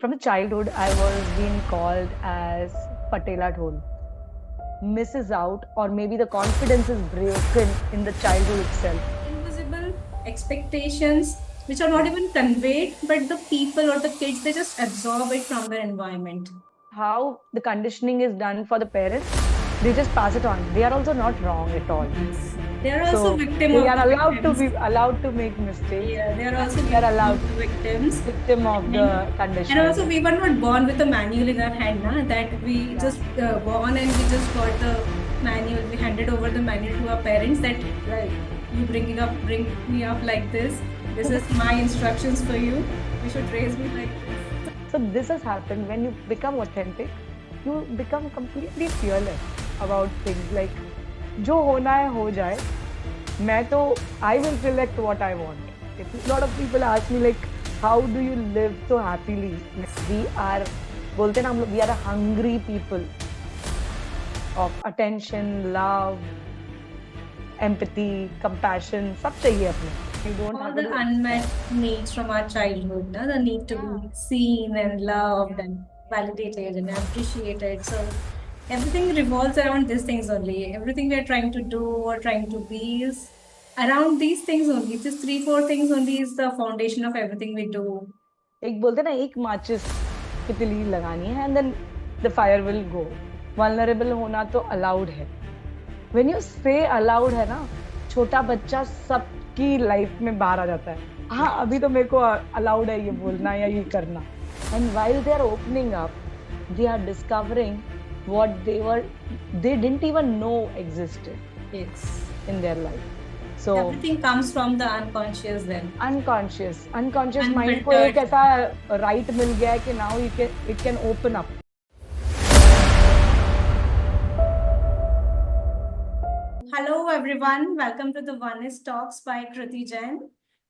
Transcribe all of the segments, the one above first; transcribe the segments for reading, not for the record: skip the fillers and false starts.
From the childhood, I was being called as Patela Dhol, misses out, or maybe the confidence is broken in the childhood itself. Invisible expectations which are not Yeah. even conveyed, but the people or the kids they just absorb it from their environment. How the conditioning is done for the parents, they just pass it on. They are also not wrong at all. Yes. They are also So victim they of are the allowed to victims. be allowed to make mistakes, Yeah, they are also and they are victim allowed of the victims. victim of And, the and also conditioning. we were not born with a manual in our hand, na? That we Yeah. just born and we just got the manual. We handed over the manual to our parents that Right. you bring me up like this. This is my instructions for you. You should raise me like this. So this has happened when you become authentic, you become completely fearless about things like जो होना है हो जाए. मैं तो I will select what I want. If a lot of people ask me like how do you live so happily? We are बोलते हैं ना हम लोग we are a hungry people of attention, love, empathy, compassion. सब चाहिए अपने. You don't All have the to unmet expect. needs from our childhood, na? The need to Yeah. be seen and loved Yeah. and validated and appreciated. So everything revolves around these things only. Everything we are trying to do or trying to be is around these things only. These three, four things only is the foundation of everything we do. एक बोलते ना एक माचिस की तिली लगानी है and then the fire will go. Vulnerable होना तो अलाउड है. व्हेन यू से अलाउड है ना, छोटा बच्चा सबकी लाइफ में बाहर आ जाता है. हाँ, अभी तो मेरे को अलाउड है ये बोलना या ये करना. And while they are opening up, they are discovering what they didn't even know existed Yes. in their life. So Everything comes from the unconscious then. Unconscious mind को एक Unfiltered. ऐसा राइट मिल गया है कि now it can open up. Hello, everyone. Welcome to the Oneness Talks by Kruti Jain.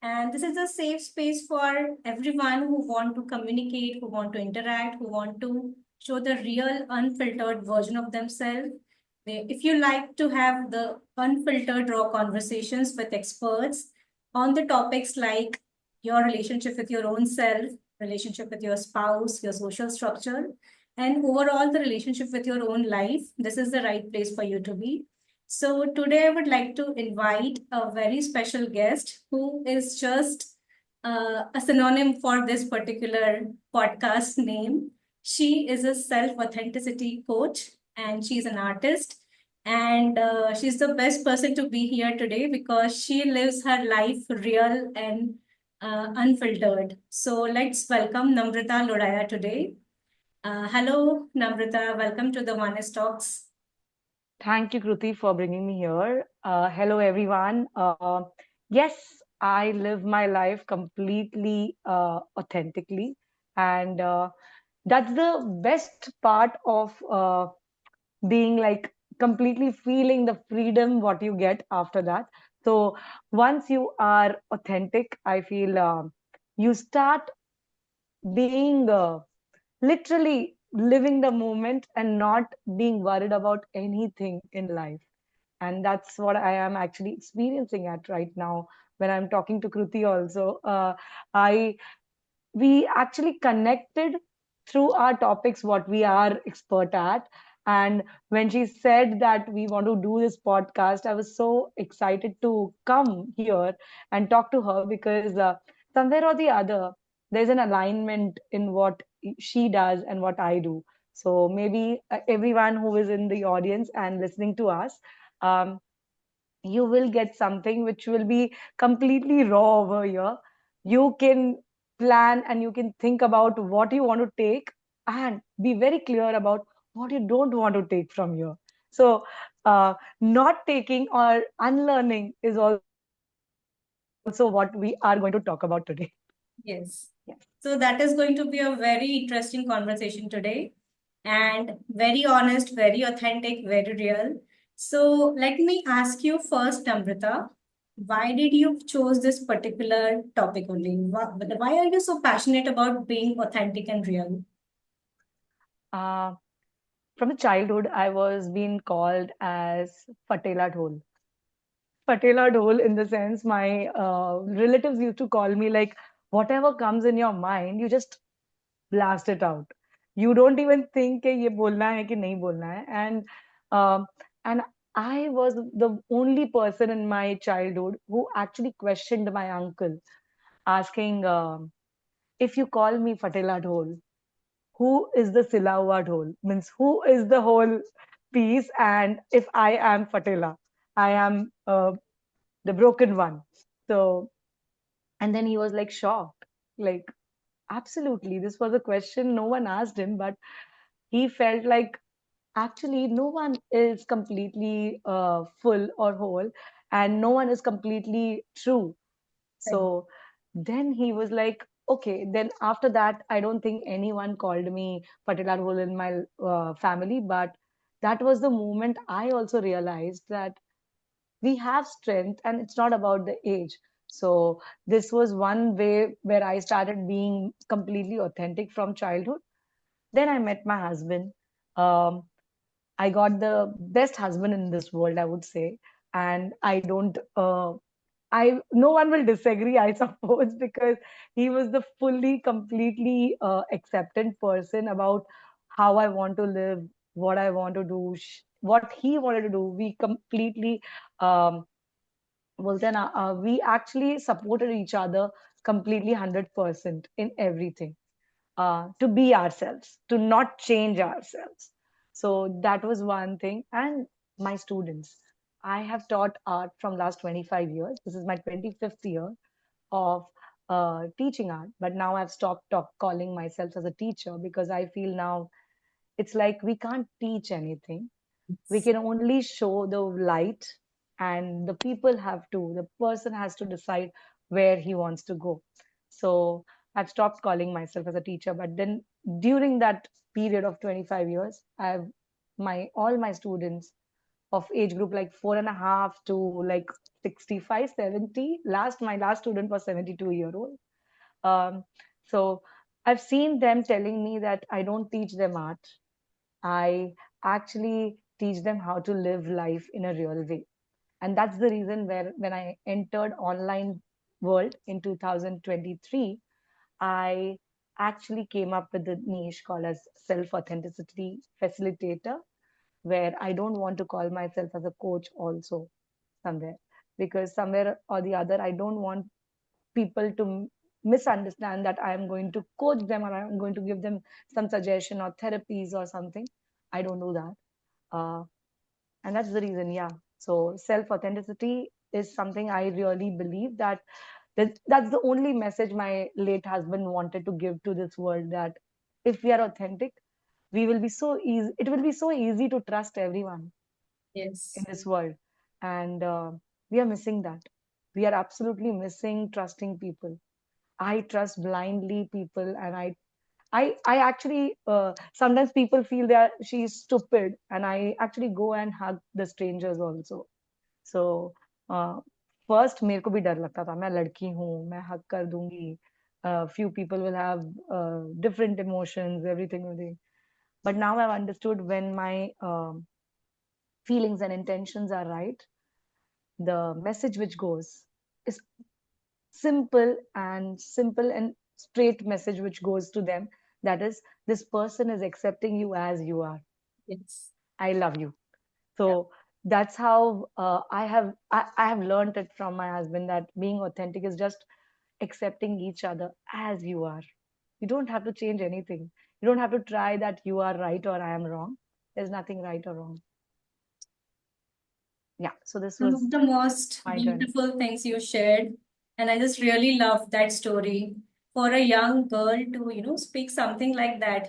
And this is a safe space for everyone who want to communicate, who want to interact, who want to show the real unfiltered version of themselves. If you like to have the unfiltered raw conversations with experts on the topics like your relationship with your own self, relationship with your spouse, your social structure, and overall the relationship with your own life, this is the right place for you to be. So today I would like to invite a very special guest who is just a synonym for this particular podcast name. She is a self-authenticity coach and she's an artist. And she's the best person to be here today because she lives her life real and unfiltered. So let's welcome Namrata Lodaya today. Hello, Namrata. Welcome to the Oneness Talks. Thank you, Kruti, for bringing me here. Hello, everyone. Yes, I live my life completely authentically, and that's the best part of being like completely feeling the freedom what you get after that. So once you are authentic, I feel you start being literally living the moment and not being worried about anything in life. And that's what I am actually experiencing at right now when I'm talking to Kruti also. I We actually connected through our topics what we are expert at. And when she said that we want to do this podcast, I was so excited to come here and talk to her because somewhere or the other there's an alignment in what she does and what I do. So maybe everyone who is in the audience and listening to us, um, you will get something which will be completely raw over here. You can plan and you can think about what you want to take and be very clear about what you don't want to take from here. So, not taking or unlearning is also what we are going to talk about today. Yes. Yes. So that is going to be a very interesting conversation today and very honest, very authentic, very real. So let me ask you first, Amrita, why did you choose this particular topic only? Why are you so passionate about being authentic and real? Uh, from the childhood, I was being called as Patela Dhol. Patela Dhol in the sense my relatives used to call me like whatever comes in your mind, you just blast it out. You don't even think कि ये बोलना है कि नहीं बोलना है. And I was the only person in my childhood who actually questioned my uncle, asking, if you call me Fatela Dhol, who is the Silawa Dhol? Means who is the whole piece? And if I am Fatela, I am the broken one. So, and then he was like shocked, like, absolutely, this was a question no one asked him, but he felt like actually no one is completely full or whole, and no one is completely true. Right. So then he was like, okay, then after that, I don't think anyone called me Patilar Hole in my family, but that was the moment I also realized that we have strength and it's not about the age. So this was one way where I started being completely authentic from childhood. Then I met my husband. um, I got the best husband in this world, I would say. And I don't I no one will disagree, I suppose, because he was the fully completely acceptant person about how I want to live, what I want to do, what he wanted to do. We completely um, बोलते हैं ना, we actually supported each other completely 100% in everything, to be ourselves, to not change ourselves. So that was one thing. And my students, I have taught art from last 25 years. This is my 25th year of teaching art, but now I've stopped calling myself as a teacher because I feel now it's like we can't teach anything. We can only show the light, and the person has to decide where he wants to go. So I've stopped calling myself as a teacher, but then during that period of 25 years, I've my all my students of age group like 4.5 to like 65, 70. My last student was 72-year-old. um, so I've seen them telling me that I don't teach them art. I actually teach them how to live life in a real way. And that's the reason where when I entered online world in 2023, I actually came up with the niche called as self-authenticity facilitator, where I don't want to call myself as a coach also somewhere, because somewhere or the other, I don't want people to misunderstand that I am going to coach them or I'm going to give them some suggestion or therapies or something. I don't do that. Uh, and that's the reason, yeah. So self authenticity is something I really believe that's the only message my late husband wanted to give to this world, that if we are authentic, we will be so easy. It will be so easy to trust everyone in Yes. this world, and we are missing that. We are absolutely missing trusting people. I trust blindly people, and I actually sometimes people feel that she's stupid, and I actually go and hug the strangers also. So uh, first मेरे को भी डर लगता था, मैं लड़की हूँ, मैं hug कर दूंगी. Few people will have different emotions, everything will be. But now I've understood when my feelings and intentions are right, the message which goes is simple and straight message which goes to them, that is, this person is accepting you as you are. Yes. I love you. Yeah. So that's how I have learned it from my husband, that being authentic is just accepting each other as you are. You don't have to change anything. You don't have to try that you are right or I am wrong. There's nothing right or wrong. Yeah, so this Some was of the most my journey. beautiful things you shared, and I just really love that story. For a young girl to, speak something like that,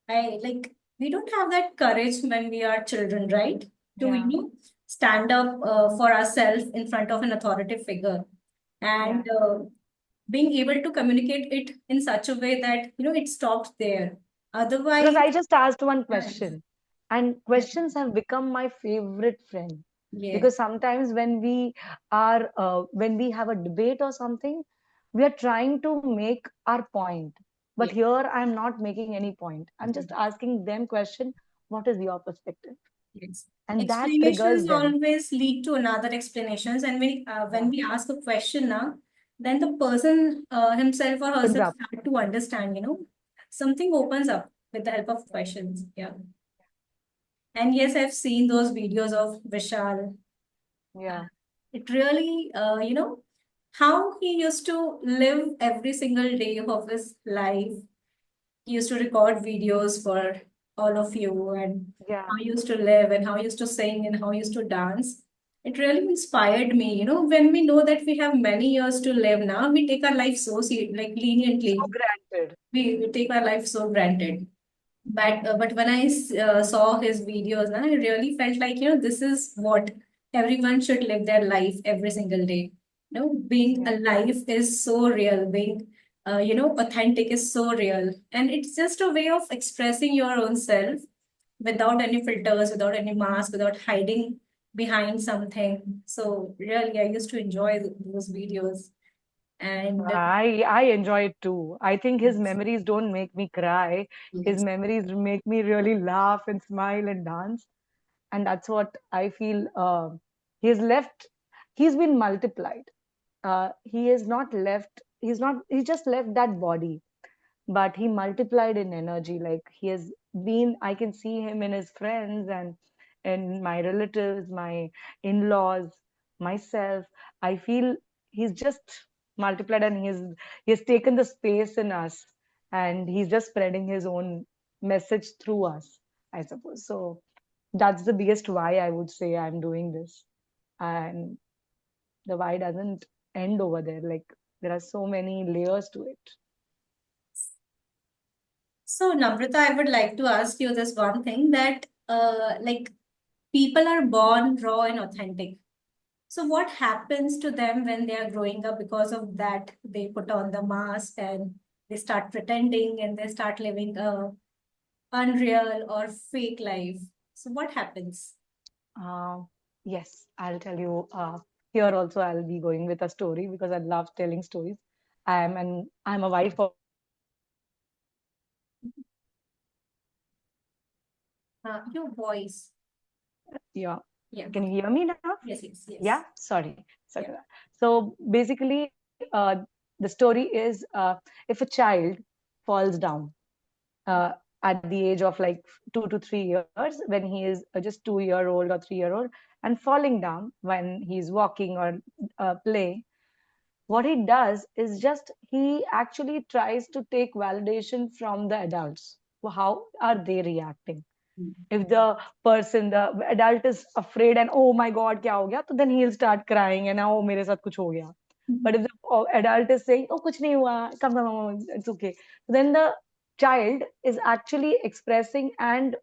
I like we don't have that courage when we are children, right? To, Yeah, stand up for ourselves in front of an authoritative figure, yeah. and being able to communicate it in such a way that, it stopped there. Because Otherwise, I just asked one yes, question, and questions have become my favorite friend. Because yes, sometimes when we have a debate or something, we are trying to make our point. But yes. here, I'm not making any point. I'm just asking them question. What is your perspective? Yes. And that triggers Explanations them. always lead to another explanations, and when Yeah, we ask a question now, then the person himself or opens herself up. start to understand. something opens up with the help of questions. Yeah. And yes, I've seen those videos of Vishal. Yeah, It really, how he used to live every single day of his life. He used to record videos for all of you, and yeah, how he used to live and how he used to sing and how he used to dance. It really inspired me. When we know that we have many years to live now, we take our life so like so leniently. granted. We take our life so granted. But when I saw his videos, na, I really felt like, this is what everyone should live their life every single day. Being Yeah. alive is so real. Being authentic is so real, and it's just a way of expressing your own self without any filters, without any mask, without hiding behind something. So really, I used to enjoy those videos, and I enjoy it too. I think his yes. memories don't make me cry. His Yes. memories make me really laugh and smile and dance. And that's what I feel. He's left, he's been multiplied. He is not left, he just left that body, but he multiplied in energy. Like he has been, I can see him in his friends and my relatives, my in-laws, myself. I feel he's just multiplied, and he has taken the space in us, and he's just spreading his own message through us, I suppose. So that's the biggest why I would say I'm doing this. And the why doesn't end over there. Like there are so many layers to it. So, Namrata, I would like to ask you this one thing that, like, people are born raw and authentic. So, what happens to them when they are growing up because of that? They put on the mask and they start pretending and they start living a unreal or fake life. So, what happens? Uh, yes, I'll tell you. Here also, I'll be going with a story because I love telling stories. I'm a wife of a professional psychologist. Your voice. Yeah. Yeah. Can you hear me now? Yes, yes, Yeah. yes. Sorry. Sorry Yeah. for that. So basically, the story is if a child falls down uh, at the age of like 2 to 3 years, when he is just 2 year old or 3 year old, and falling down when he's walking or playing, what he does is just he actually tries to take validation from the adults. How are they reacting? If the person, the adult is afraid and oh my god kya ho gaya, so then he'll start crying and oh mere sath kuch ho gaya. But if the adult is saying oh kuch nahi hua, come, it's okay, then the child is actually expressing and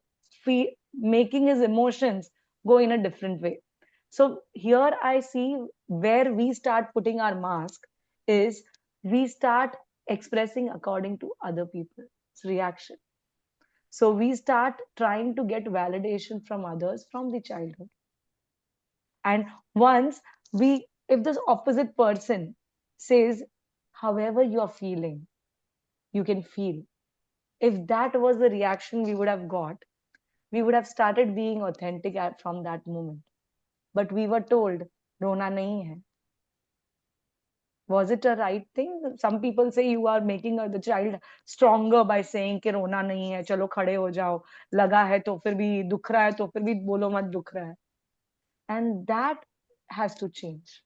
making his emotions go in a different way. So here I see where we start putting our mask is we start expressing according to other people's reaction. So we start trying to get validation from others from the childhood. And once if this opposite person says, however you are feeling, you can feel. If that was the reaction we would have got, we would have started being authentic from that moment. But we were told, Rona nahi hai. Was it a right thing? Some people say you are making the child stronger by saying कि रोना नहीं है, चलो खड़े हो जाओ, लगा है तो फिर भी दुख रहा है तो फिर भी बोलो मत दुख रहा है. And that has to change.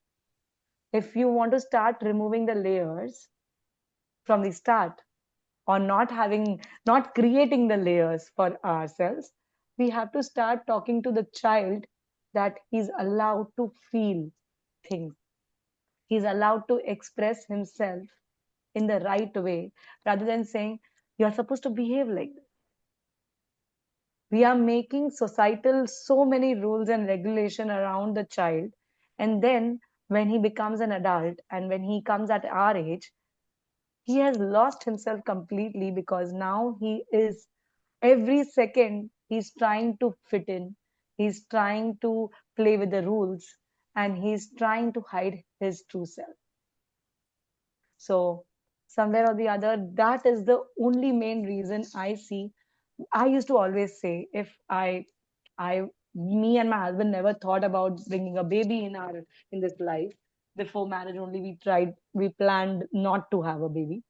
If you want to start removing the layers from the start, or not creating the layers for ourselves, we have to start talking to the child that he's allowed to feel things. He's allowed to express himself in the right way rather than saying you're supposed to behave like this. We are making societal so many rules and regulation around the child, and then when he becomes an adult and when he comes at our age, he has lost himself completely because now he is every second he's trying to fit in, he's trying to play with the rules, and he's trying to hide his true self. So somewhere or the other, that is the only main reason I see. I used to always say, if me and my husband never thought about bringing a baby in this life. Before marriage, only we planned not to have a baby.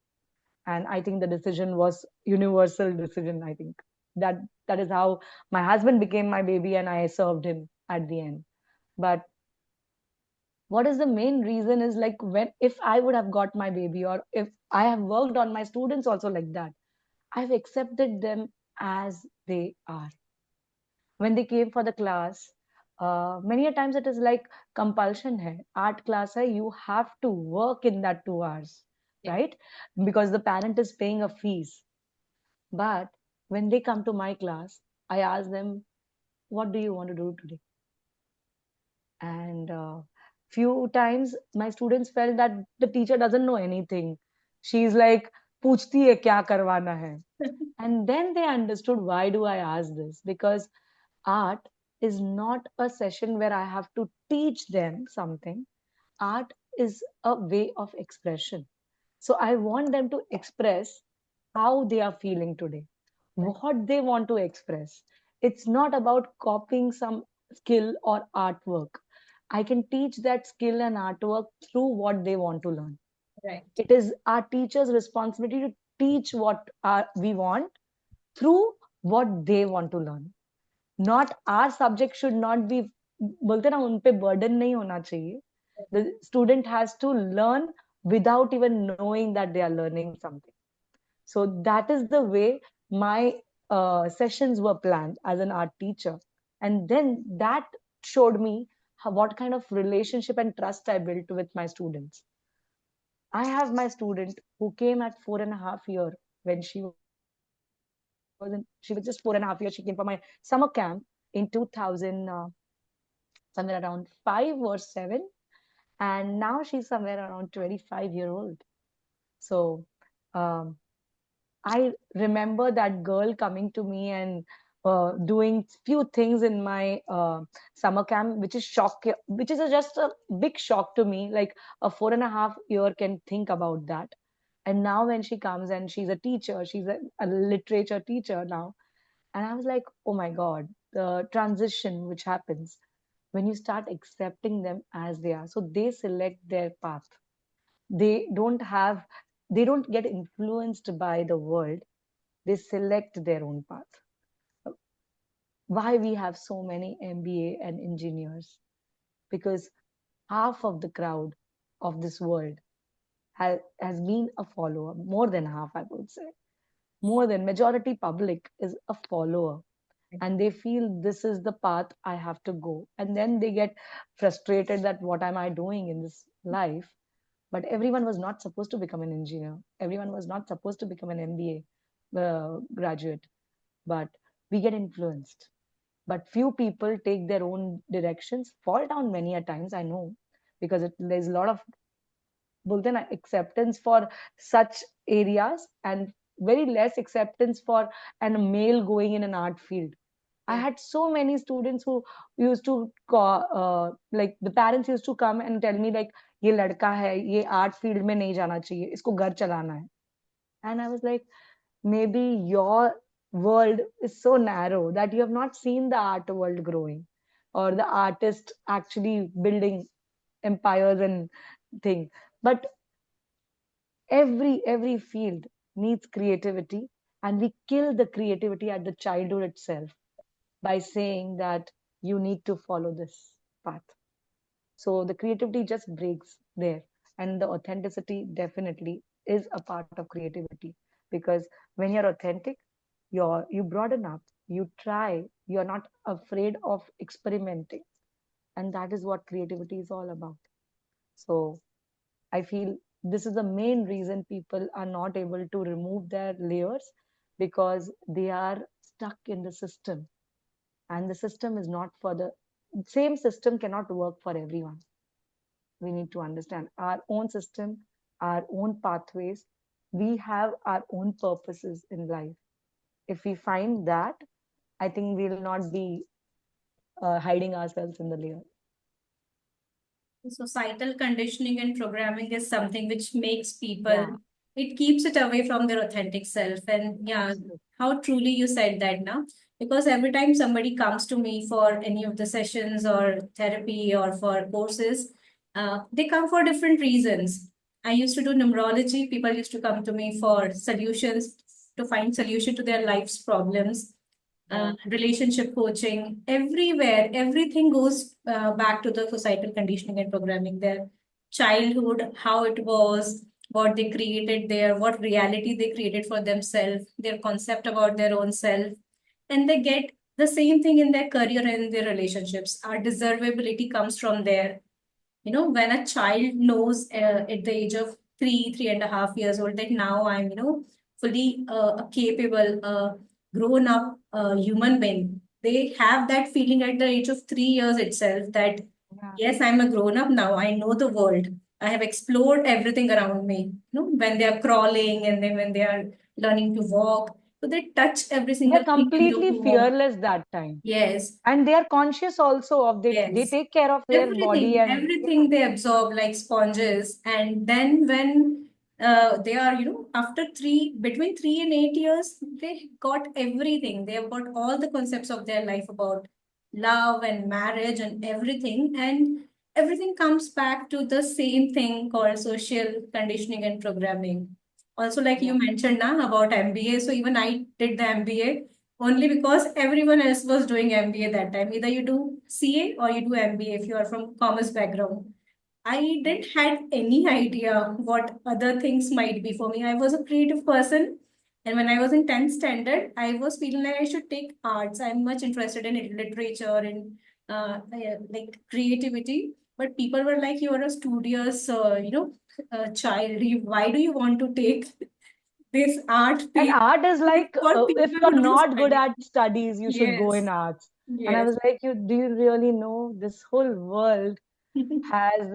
And I think the decision was universal decision. I think that that is how my husband became my baby, and I served him at the end. But what is the main reason is like, when if I would have got my baby, or if I have worked on my students also like that, I've accepted them as they are. When they came for the class, many a times it is like compulsion hai, art class hai, you have to work in that 2 hours, Yeah. right? Because the parent is paying a fees. But when they come to my class, I ask them, what do you want to do today? And few times my students felt that the teacher doesn't know anything. She's like, पूछती है क्या करवाना है. And then they understood, why do I ask this? Because art is not a session where I have to teach them something. Art is a way of expression. So I want them to express how they are feeling today, what they want to express. It's not about copying some skill or artwork. I can teach that skill and artwork through what they want to learn. Right. It is our teacher's responsibility to teach what we want through what they want to learn. Not our subject should not be, बोलते ना उन पे burden नहीं होना चाहिए. The student has to learn without even knowing that they are learning something. So that is the way my sessions were planned as an art teacher. And then that showed me what kind of relationship and trust I built with my students. I have my student who came at 4.5 years when she was just 4.5 years. She came for my summer camp in 2000, somewhere around 5 or 7, and now she's somewhere around 25-year old. So um, I remember that girl coming to me and doing few things in my summer camp, which is just a big shock to me. Like a 4.5 year can think about that. And now when she comes and she's a teacher, she's a literature teacher now. And I was like, oh my God, the transition which happens when you start accepting them as they are. So they select their path. They don't have, they don't get influenced by the world. They select their own path. Why we have so many MBA and engineers? Because half of the crowd of this world has been a follower, more than half, I would say. More than majority public is a follower, and they feel this is the path I have to go. And then they get frustrated that what am I doing in this life? But everyone was not supposed to become an engineer. Everyone was not supposed to become an MBA graduate. But we get influenced. But few people take their own directions, fall down many a times, I know, because there's a lot of बोलते हैं ना acceptance for such areas, and very less acceptance for an male going in an art field. I Yeah. had so many students who used to call, like the parents used to come and tell me like, ये लड़का है, ये art field में नहीं जाना चाहिए, इसको घर चलाना है. And I was like, maybe your world is so narrow that you have not seen the art world growing, or the artist actually building empires and thing. But every field needs creativity, and we kill the creativity at the childhood itself by saying that you need to follow this path. So the creativity just breaks there, and the authenticity definitely is a part of creativity. Because when you're authentic, you broaden up, you try, you're not afraid of experimenting, and that is what creativity is all about. So I feel this is the main reason people are not able to remove their layers, because they are stuck in the system, and the system is not for the same system cannot work for everyone. We need to understand our own system, our own pathways. We have our own purposes in life. If we find that, I think we'll not be hiding ourselves in the layer. Societal conditioning and programming is something which makes people, Yeah, it keeps it away from their authentic self. And yeah, absolutely. how truly you said that now. Because every time somebody comes to me for any of the sessions or therapy or for courses, they come for different reasons. I used to do numerology. People used to come to me for solutions, to find solution to their life's problems. Yeah. Relationship coaching, everywhere, everything goes back to the societal conditioning and programming. Their childhood, how it was, what they created there, what reality they created for themselves, their concept about their own self, and they get the same thing in their career and in their relationships. Our deservability comes from there. When a child knows at the age of 3.5 years old, that now I'm fully a capable grown up human being, they have that feeling at the age of 3 years itself, that Yeah. yes, I'm a grown up now, I know the world, I have explored everything around me. When they are crawling, and then when they are learning to walk, so they touch every They're single thing in the completely home. fearless that time. Yes. And they are conscious also of they Yes. take care of their body Everything, and yeah, everything they absorb like sponges. And then when they are, after between 3 and 8 years, they got everything. They have got all the concepts of their life about love and marriage and everything. And everything comes back to the same thing called social conditioning and programming. Also, like you yeah. mentioned now about MBA. So even I did the MBA only because everyone else was doing MBA that time. Either you do CA or you do MBA if you are from commerce background. I didn't had any idea what other things might be for me. I was a creative person, and when I was in 10th standard, I was feeling like I should take arts. I'm much interested in literature and like creativity. But people were like, "You are a studious, child. Why do you want to take this art And field?" art is like, For if people you're who don't not good study. at studies, you should go in Yes, arts. And I yes. was like, do you really know this whole world has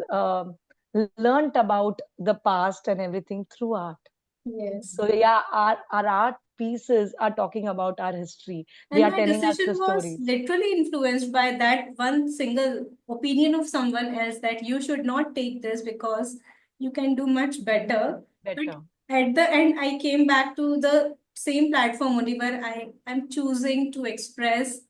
learnt about the past and everything through art? Yes. So yeah, our art pieces are talking about our history. They And are my telling us decision the was stories literally influenced by that one single opinion of someone else, that you should not take this because you can do much better. But better. at the end, I came back to the same platform only, where I am choosing to express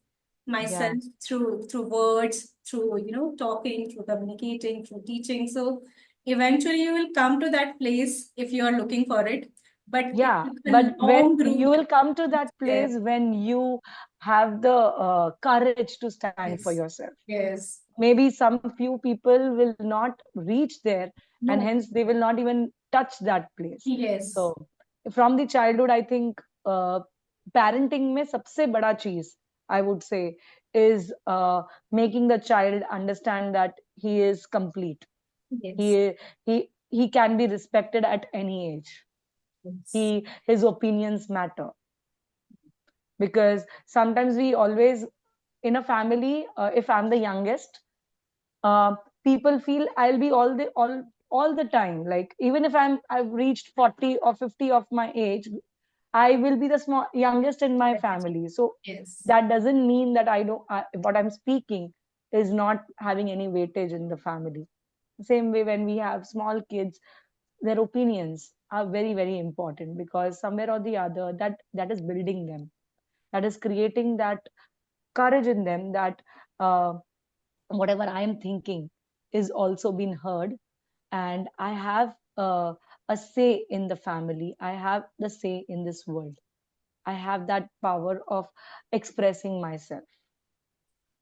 Yeah. myself through words, through talking, through communicating, through teaching. So eventually you will come to that place if you are looking for it. But it Yeah, took a but when long you route will come to that there. place when you have the courage to stand for Yes. yourself. Yes. Maybe some few people will not reach there, and No. hence they will not even touch that place. Yes. So, from the childhood, I think parenting में सबसे बड़ा चीज I would say is making the child understand that he is complete. Yes. He he can be respected at any age. Yes. His opinions matter, because sometimes we always in a family, if I'm the youngest, uh, people feel I'll be all the time, like even if I've reached 40 or 50 of my age, I will be the youngest in my family. So Yes. that doesn't mean that I don't what I'm speaking is not having any weightage in the family. Same way, when we have small kids, their opinions are very very important, because somewhere or the other that is building them, that is creating that courage in them, that uh, whatever I am thinking is also being heard, and I have a say in the family, I have the say in this world, I have that power of expressing myself.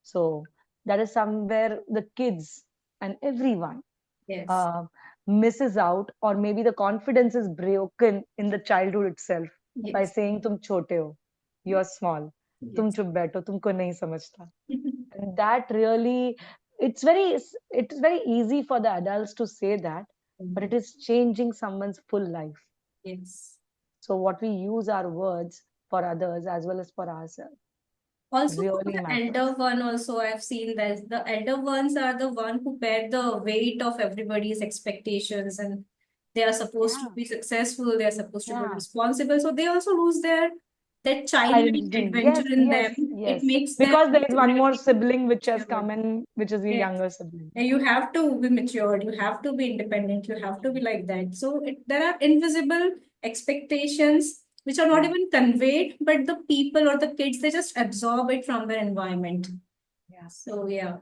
So that is somewhere the kids and everyone Yes. uh, misses out, or maybe the confidence is broken in the childhood itself by Yes. saying तुम छोटे हो, you're small, तुम Yes. चुप बैठो, तुमको नहीं समझता. And that really, it's very easy for the adults to say that, but it is changing someone's full life. Yes. So what we use our words for others as well as for ourselves Also, for really the elder matters. one, also I've seen that the elder ones are the one who bear the weight of everybody's expectations, and they are supposed to Yeah, be successful, they are supposed to be yeah. responsible. So they also lose their that childlike Identity. Yes, adventure in them. yes, It yes. makes them Because there is one more really sibling which has mature. come in, which is your Yes. younger sibling. And you have to be matured, you have to be independent, you have to be like that. So there are invisible expectations which are not Yeah, even conveyed, but the people or the kids, they just absorb it from their environment. yeah. So yeah,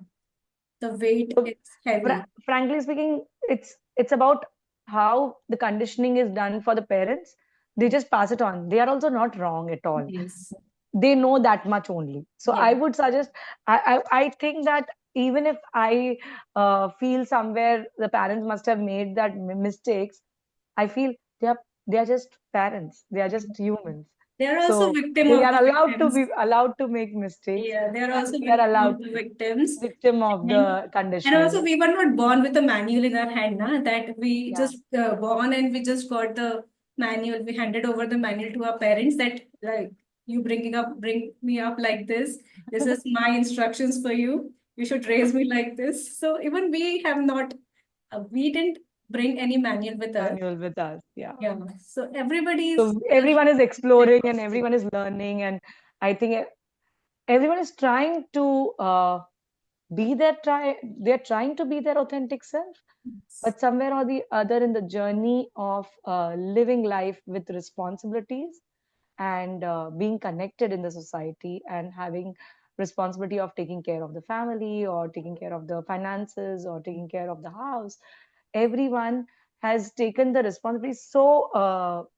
the weight So, is heavy. frankly speaking, it's about how the conditioning is done for the parents, they just pass it on. They are also not wrong at all. Yes. They know that much only. So Yeah. I would suggest, I think that even if I feel somewhere the parents must have made that mistakes, I feel they are they are just parents. They are just humans. They are also So victim they of are the victims. allowed to make mistakes, Yeah, they are and also they are victim allowed of the victims. victim of And the and also conditioning. we were not born with a manual in our hand, na, that we Yeah. just born and we just got the manual. We handed over the manual to our parents that like you bring me up like this. This is my instructions for you. You should raise me like this. So even we have not, we didn't bring any manual with us. Manual with us. Yeah. Yeah. So everybody is So everyone is exploring and diagnostic. everyone is learning, and I think everyone is trying to they're trying to be their authentic self, but somewhere or the other in the journey of living life with responsibilities and being connected in the society and having responsibility of taking care of the family or taking care of the finances or taking care of the house, everyone has taken the responsibility so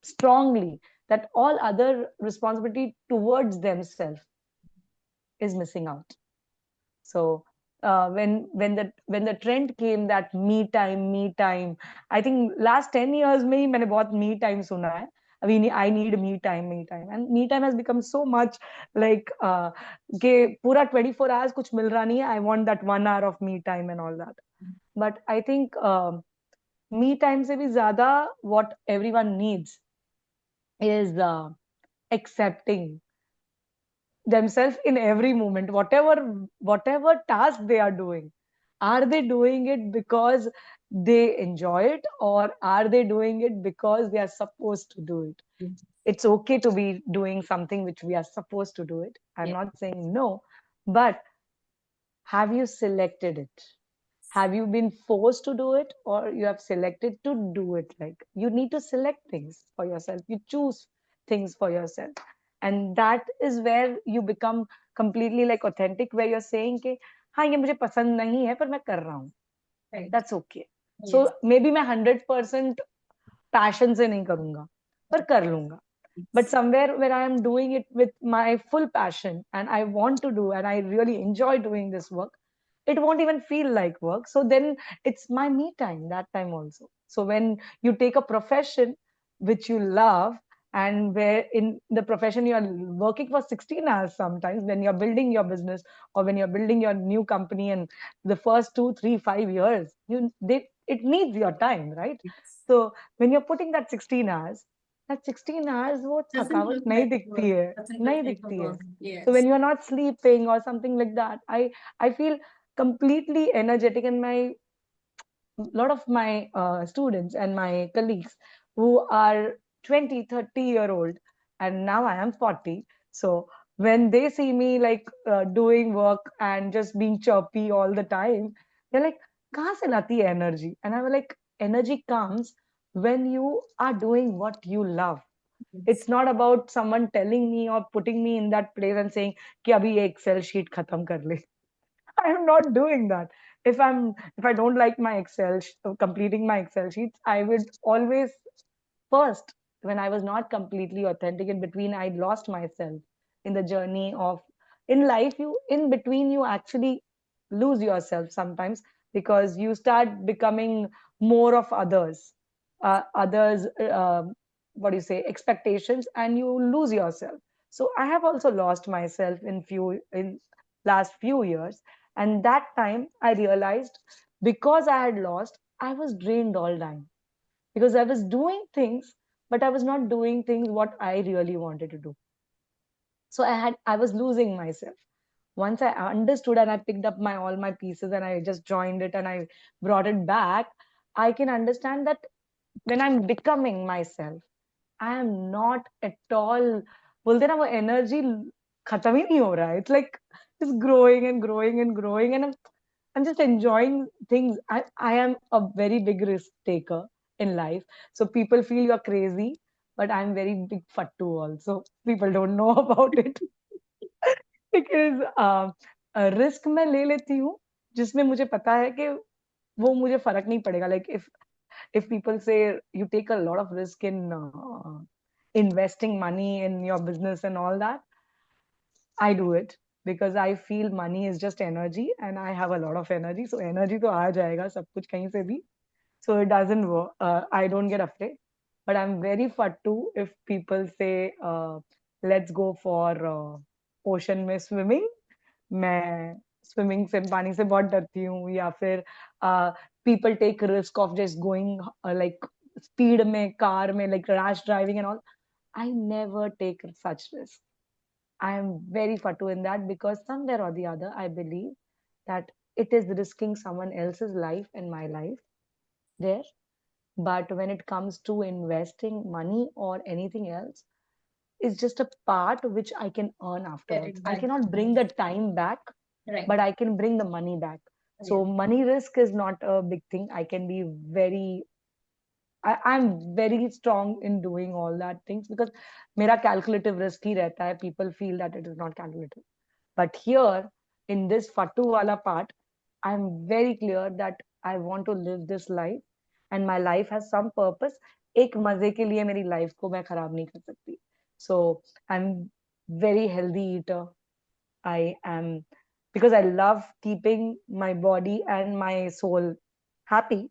strongly that all other responsibility towards themselves is missing out. So when the trend came that me time, I think last 10 years में ही मैंने बहुत me time सुना है. I need me time, and me time has become so much like कि पूरा 24 hours कुछ मिल रहा नहीं है. I want that 1 hour of me time and all that. But I think me time से भी ज़्यादा what everyone needs is accepting themselves in every moment, whatever task they are doing. Are they doing it because they enjoy it, or are they doing it because they are supposed to do it? It's okay to be doing something which we are supposed to do it. I'm Yeah. not saying no, but have you selected it? Have you been forced to do it, or you have selected to do it? Like, you need to select things for yourself, you choose things for yourself, and that is where you become completely like authentic, where you're saying कि हाँ ये मुझे पसंद नहीं है पर मैं कर रहा हूँ. Right. That's okay. So Yes. maybe मैं 100% पैशन से नहीं करूंगा पर कर लूंगा. But Yes. somewhere where I am doing it with my full passion and I want to do and I really enjoy doing this work, it won't even feel like work. So then it's my me time that time also. So when you take a profession which you love, and where in the profession you are working for 16 hours sometimes, when you're building your business or when you're building your new company, and the first 2 3 5 years it needs your time, right? Yes. So when you're putting that 16 hours, that 16 hours वो Doesn't थकावट look नहीं like दिखती work. है. Doesn't look नहीं like a दिखती है. work. So when Yes. you're not sleeping or something like that, I feel completely energetic, and my lot of my students and my colleagues who are 20 30 year old, and now I am 40. So when they see me like doing work and just being chirpy all the time, they're like, kahan se lati hai energy? And I'm like, energy comes when you are doing what you love. Yes. It's not about someone telling me or putting me in that place and saying कि अभी ये excel sheet खत्म कर ले. I am not doing that. If I don't like my completing my Excel sheets, I would always first, when I was not completely authentic in between, I lost myself in the journey of in life. You in between you actually lose yourself sometimes because you start becoming more of others what do you say expectations, and you lose yourself. So I have also lost myself in last few years, and that time I realized because I had lost, I was drained all time because I was doing things, but I was not doing things what I really wanted to do. So I was losing myself. Once I understood and I picked up my all my pieces and I just joined it and I brought it back, I can understand that when I'm becoming myself, I am not at all. बोलते ना वो energy खत्म ही नहीं हो रहा है. It's like it's growing and growing and growing, and I'm just enjoying things. I am a very big risk taker in life. So people feel you're crazy, but I'm very big fattu also. People don't know about it because risk मैं ले लेती हूँ जिसमें मुझे पता है कि वो मुझे फर्क नहीं पड़ेगा. Like if if people say you take a lot of risk in investing money in your business and all that, I do it because I feel money is just energy and I have a lot of energy. So energy to aa jayega sab kuch kahin se bhi. So it doesn't work. I don't get afraid. But I'm very fattu if people say, let's go for ocean में swimming. मैं swimming से पानी से बहुत डरती हूँ या फिर people take risk of just going like speed में कार में like rash driving and all. I never take such risk. I am very fatu in that because somewhere or the other I believe that it is risking someone else's life and my life there. But when it comes to investing money or anything else, it's just a part which I can earn Get afterwards. it I back. cannot bring the time back, Right. but I can bring the money back. Yeah. So money risk is not a big thing. I can be very I'm very strong in doing all that things because मेरा calculative risk ही रहता है. People feel that it is not calculative. But here, in this fatu wala part, I'm very clear that I want to live this life and my life has some purpose. एक मजे के लिए मेरी life को मैं खराब नहीं कर सकती. So I'm very healthy eater. I am because I love keeping my body and my soul happy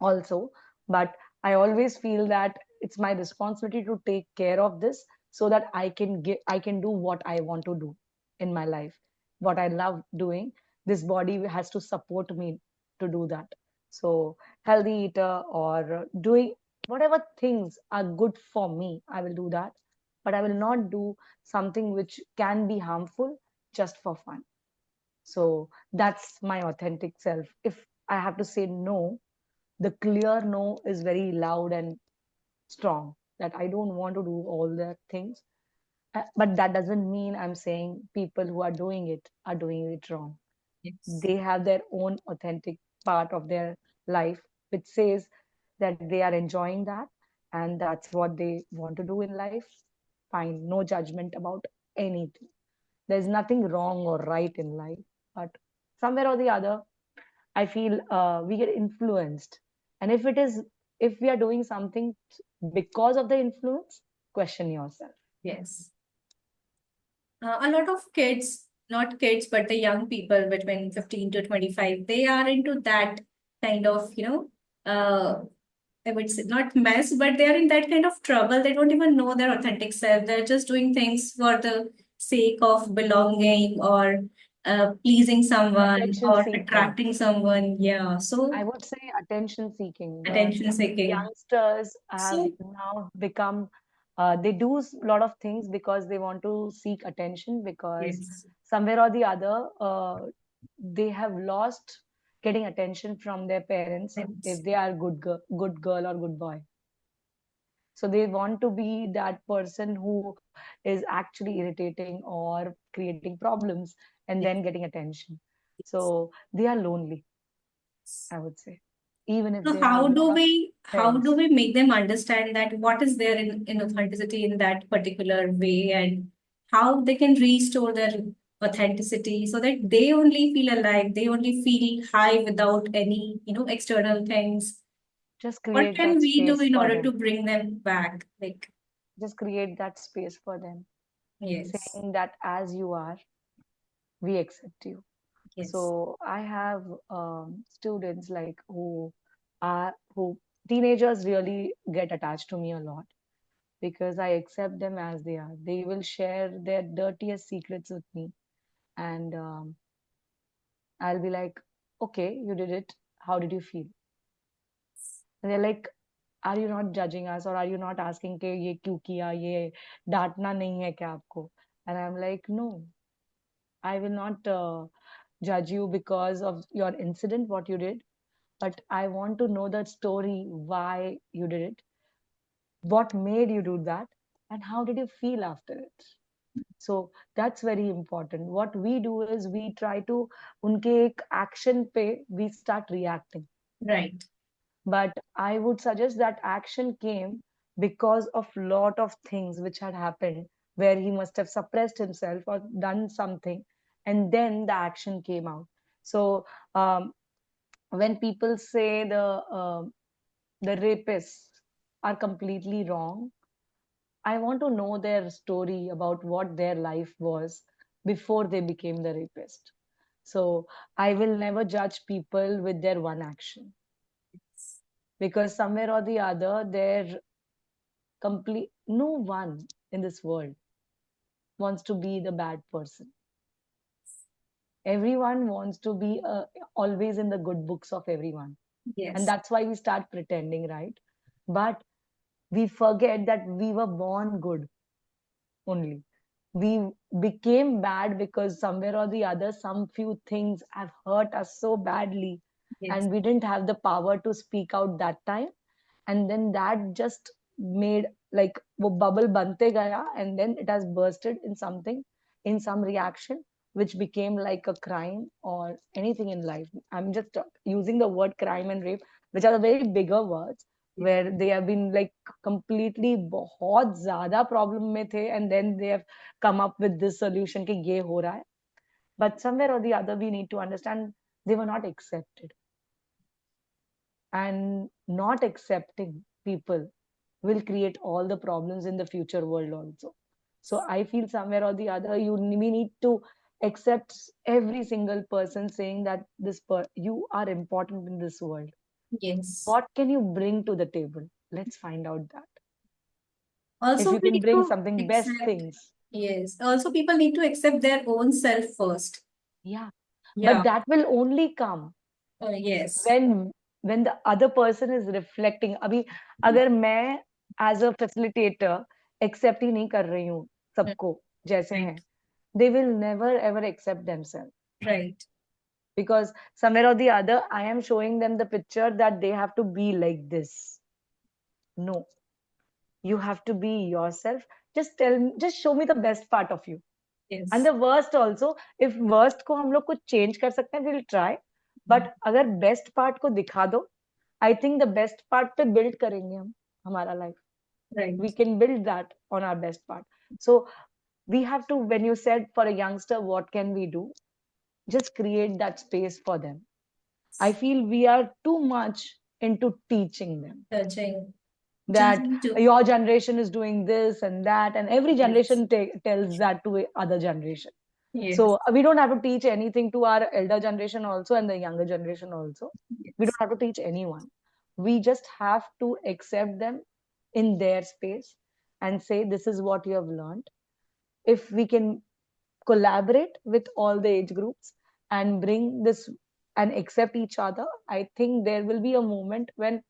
also, but I always feel that it's my responsibility to take care of this so that I can do what I want to do in my life, what I love doing. This body has to support me to do that. So healthy eater or doing whatever things are good for me, I will do that, but I will not do something which can be harmful just for fun. So that's my authentic self. If I have to say no, the clear no is very loud and strong, that I don't want to do all the things. But that doesn't mean I'm saying people who are doing it wrong. Yes. They have their own authentic part of their life, which says that they are enjoying that and that's what they want to do in life. Fine, no judgment about anything. There's nothing wrong or right in life, but somewhere or the other, I feel we get influenced. And if we are doing something because of the influence, question yourself. Yes. A lot of kids, not kids, but the young people between 15 to 25, they are into that kind of, I would say not mess, but they are in that kind of trouble. They don't even know their authentic self. They're just doing things for the sake of belonging or pleasing someone Attention or seeking. attracting someone. Yeah. I So would say attention seeking. The attention seeking. youngsters have So now become, they do a lot of things because they want to seek attention because yes. somewhere or the other, they have lost getting attention from their parents if Yes. they are good girl or good boy. So they want to be that person who is actually irritating or creating problems and then getting attention. Yes. So they are lonely, I would say, even if So they have a lot of how do friends. we make them understand that what is there in authenticity in that particular way and how they can restore their authenticity so that they only feel alive, they only feel high without any, external things. Just What create can that we do space in for order to them. bring them back? Like, Just create that space for them, yes, saying that as you are, we accept you. yes, So I have students like who teenagers really get attached to me a lot because I accept them as they are. They will share their dirtiest secrets with me, and I'll be like, "Okay, you did it. How did you feel?" And they're like, "Are you not judging us, or are you not asking कि ये क्यों किया? ये डांटना नहीं है क्या आपको?" And I'm like, "No, I will not judge you because of your incident, what you did, but I want to know the story, why you did it, what made you do that, and how did you feel after it." So that's very important. What we do is we try to उनके एक action पे we start reacting. right, But I would suggest that action came because of lot of things which had happened where he must have suppressed himself or done something, and then the action came out. So when people say the the rapists are completely wrong. I want to know their story about what their life was before they became the rapist. So I will never judge people with their one action, because somewhere or the other, they're complete. No one in this world wants to be the bad person. Everyone wants to be always in the good books of everyone. And Yes. that's why we start pretending, right? But we forget that we were born good only. We became bad because somewhere or the other, some few things have hurt us so badly, Yes. and we didn't have the power to speak out that time. And then that just made like वो bubble बनते गया, and then it has bursted in something, in some reaction, which became like a crime or anything in life. I'm just using the word crime and rape, which are the very bigger words, where they have been like completely बहुत ज्यादा problem में थे, and then they have come up with this solution कि ये हो रहा है. But somewhere or the other, we need to understand they were not accepted, and not accepting people will create all the problems in the future world also. So I feel somewhere or the other, we need to accept every single person, saying that you are important in this world. Yes. What can you bring to the table? Let's find out that. If Also, you we can need bring to something best accept, things. yes. Also, people need to accept their own self first. Yeah, but Yeah. that will only come Yes. when the other person is reflecting. अभी अगर मैं as a facilitator accept ही नहीं कर रही हूँ Mm. सबको जैसे Right. हैं, they will never ever accept themselves, Right. because somewhere or the other I am showing them the picture that they have to be like this. No, you have to be yourself. Just show me the best part of you. And Yes. the worst also, if worst को हम लोग कुछ change कर सकते हैं, we'll try. But अगर best part को दिखा दो, I think the best part पे build करेंगे हम हमारा life. Right. We can build that on our best part. So we have to, when you said for a youngster, what can we do? Just create that space for them. I feel we are too much into teaching them Judging. that Judging too. your generation is doing this and that, and every Yes. generation tells that to other generation. Yes. So we don't have to teach anything to our elder generation also and the younger generation also. We don't Yes. have to teach anyone. We just have to accept them in their space and say, this is what you have learned. If we can collaborate with all the age groups and bring this and accept each other, I think there will be a moment when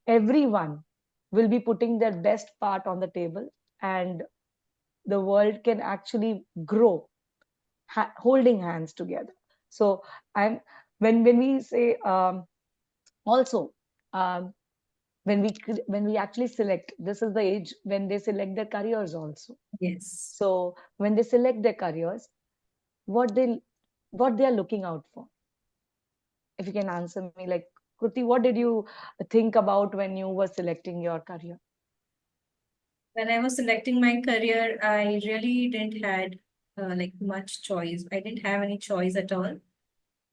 everyone will be putting their best part on the table, and the world can actually grow holding hands together. So I'm when we say also um, when we actually select, this is the age when they select their careers also. Yes. So when they select their careers, what they are looking out for. If you can answer me, like, Kruti, what did you think about when you were selecting your career? When I was selecting my career, I really didn't had like much choice. I didn't have any choice at all.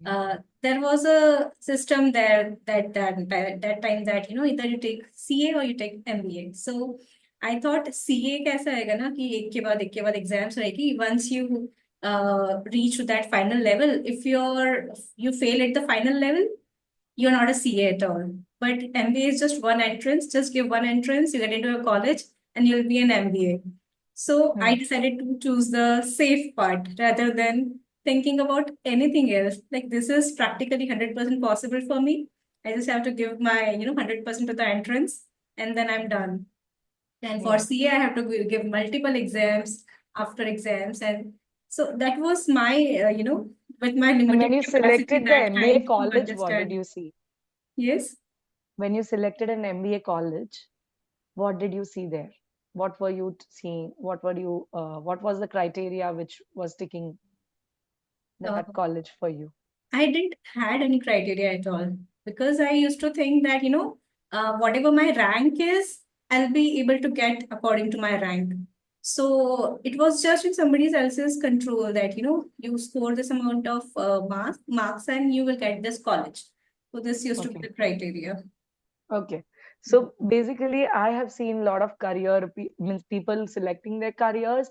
Yeah. There was a system there that time that either you take CA or you take MBA. So I thought CA कैसा रहेगा ना कि एक के बाद exams रहेगी. Once you reach to that final level, if you fail at the final level, you're not a CA at all. But MBA is just one entrance. Just give one entrance, you get into a college, and you'll be an MBA. So I Hmm. decided to choose the safe part rather than thinking about anything else. Like this is practically 100% possible for me. I just have to give my 100% to the entrance, and then I'm done. And for Yeah. CA, I have to give multiple exams after exams, and so that was my with my And when limited you capacity selected the that MBA time to college, what did understand. you see? Yes. When you selected an MBA college, what did you see there? What were you seeing? What was the criteria which was ticking Uh, that college for you? I didn't had any criteria at all because I used to think that whatever my rank is, I'll be able to get according to my rank. So it was just in somebody else's control that you score this amount of marks and you will get this college. So this used to be Okay. the criteria. Okay. So basically, I have seen a lot of means people selecting their careers.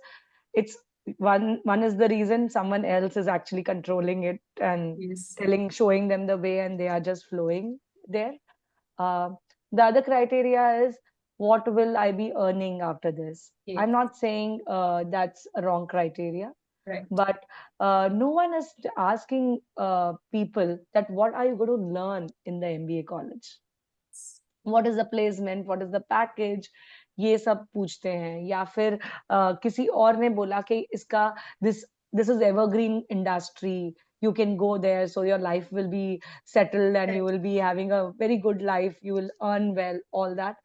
It's one is the reason someone else is actually controlling it and Yes. showing them the way, and they are just flowing there. Uh, the other criteria is, what will I be earning after this? Yes. I'm not saying that's a wrong criteria, Right. but no one is asking people that what are you going to learn in the MBA college? What is the placement, what is the package, ये सब पूछते हैं. या फिर किसी और ने बोला कि इसका this this is evergreen industry, you can go there, so your life will be settled and you will be having a very good life, you will earn well, all that.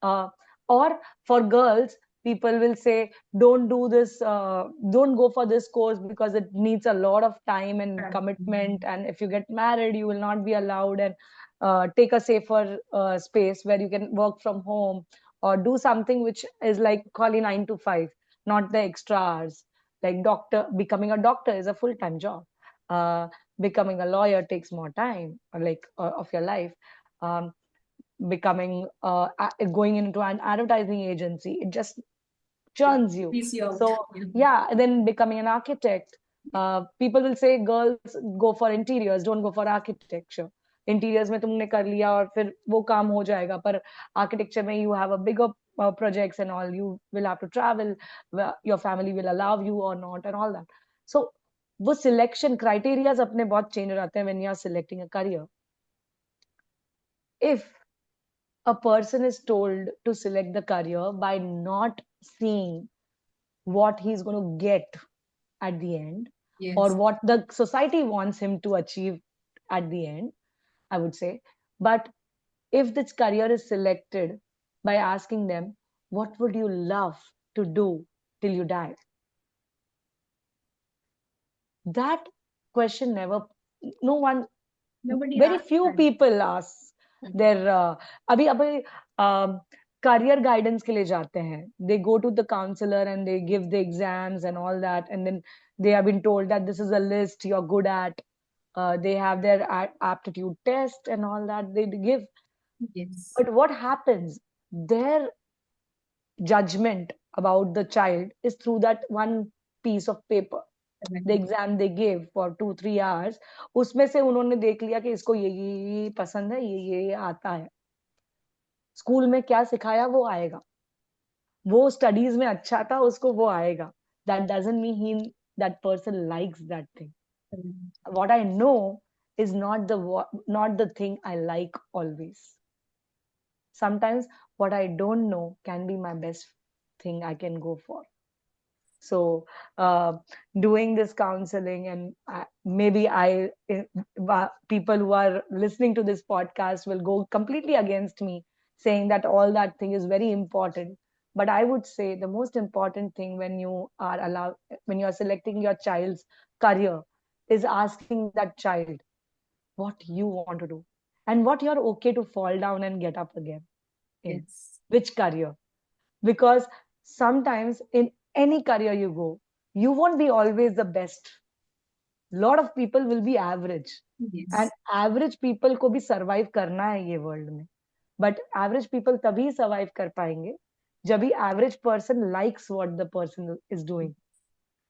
uh, or for girls, people will say, don't do this, don't go for this course because it needs a lot of time and commitment, and if you get married you will not be allowed, and take a safer space where you can work from home, or do something which is like calling 9 to 5, not the extra hours. Like becoming a doctor is a full-time job. uh, Becoming a lawyer takes more time, of your life. um, Becoming going into an advertising agency, it just churns you. Please you out. So yeah, and then becoming an architect, people will say girls go for interiors, don't go for architecture. Interiors में तुमने कर लिया और फिर वो काम हो जाएगा, पर आर्किटेक्चर में you have a bigger projects and all, you will have to travel, your family will allow you or not, and all that. So वो सिलेक्शन क्राइटेरियाज अपने बहुत चेंज हो जाते हैं when you are selecting a career. If a person is told to select the career by not seeing what he's going to get at the end, or Yes. what the society wants him to achieve at the end, I would say. But if this career is selected by asking them, what would you love to do till you die? That question never, no one, Nobody very asked few that. people ask their अभी अभी career guidance के लिए जाते हैं. They go to the counselor and they give the exams and all that, and then they have been told that this is a list you're good at. They have their aptitude test and all that they give. Yes. But what happens, their judgment about the child is through that one piece of paper, the exam they gave for 2-3 hours. उसमें से उन्होंने देख लिया कि इसको ये पसंद है, ये आता है. स्कूल में क्या सिखाया वो आएगा, वो स्टडीज में अच्छा था उसको वो आएगा. That doesn't mean that person likes that thing. What I know is not the thing I like always. Sometimes what I don't know can be my best thing I can go for. So doing this counseling, and maybe people who are listening to this podcast will go completely against me, saying that all that thing is very important. But I would say the most important thing when you are selecting your child's career, is asking that child what you want to do, and what you're okay to fall down and get up again in. Yes. Which career? Because sometimes in any career you go, you won't be always the best. Lot of people will be average, and Yes. average people को भी survive करना है ये world में. But average people तभी survive कर पाएंगे जब भी average person likes what the person is doing.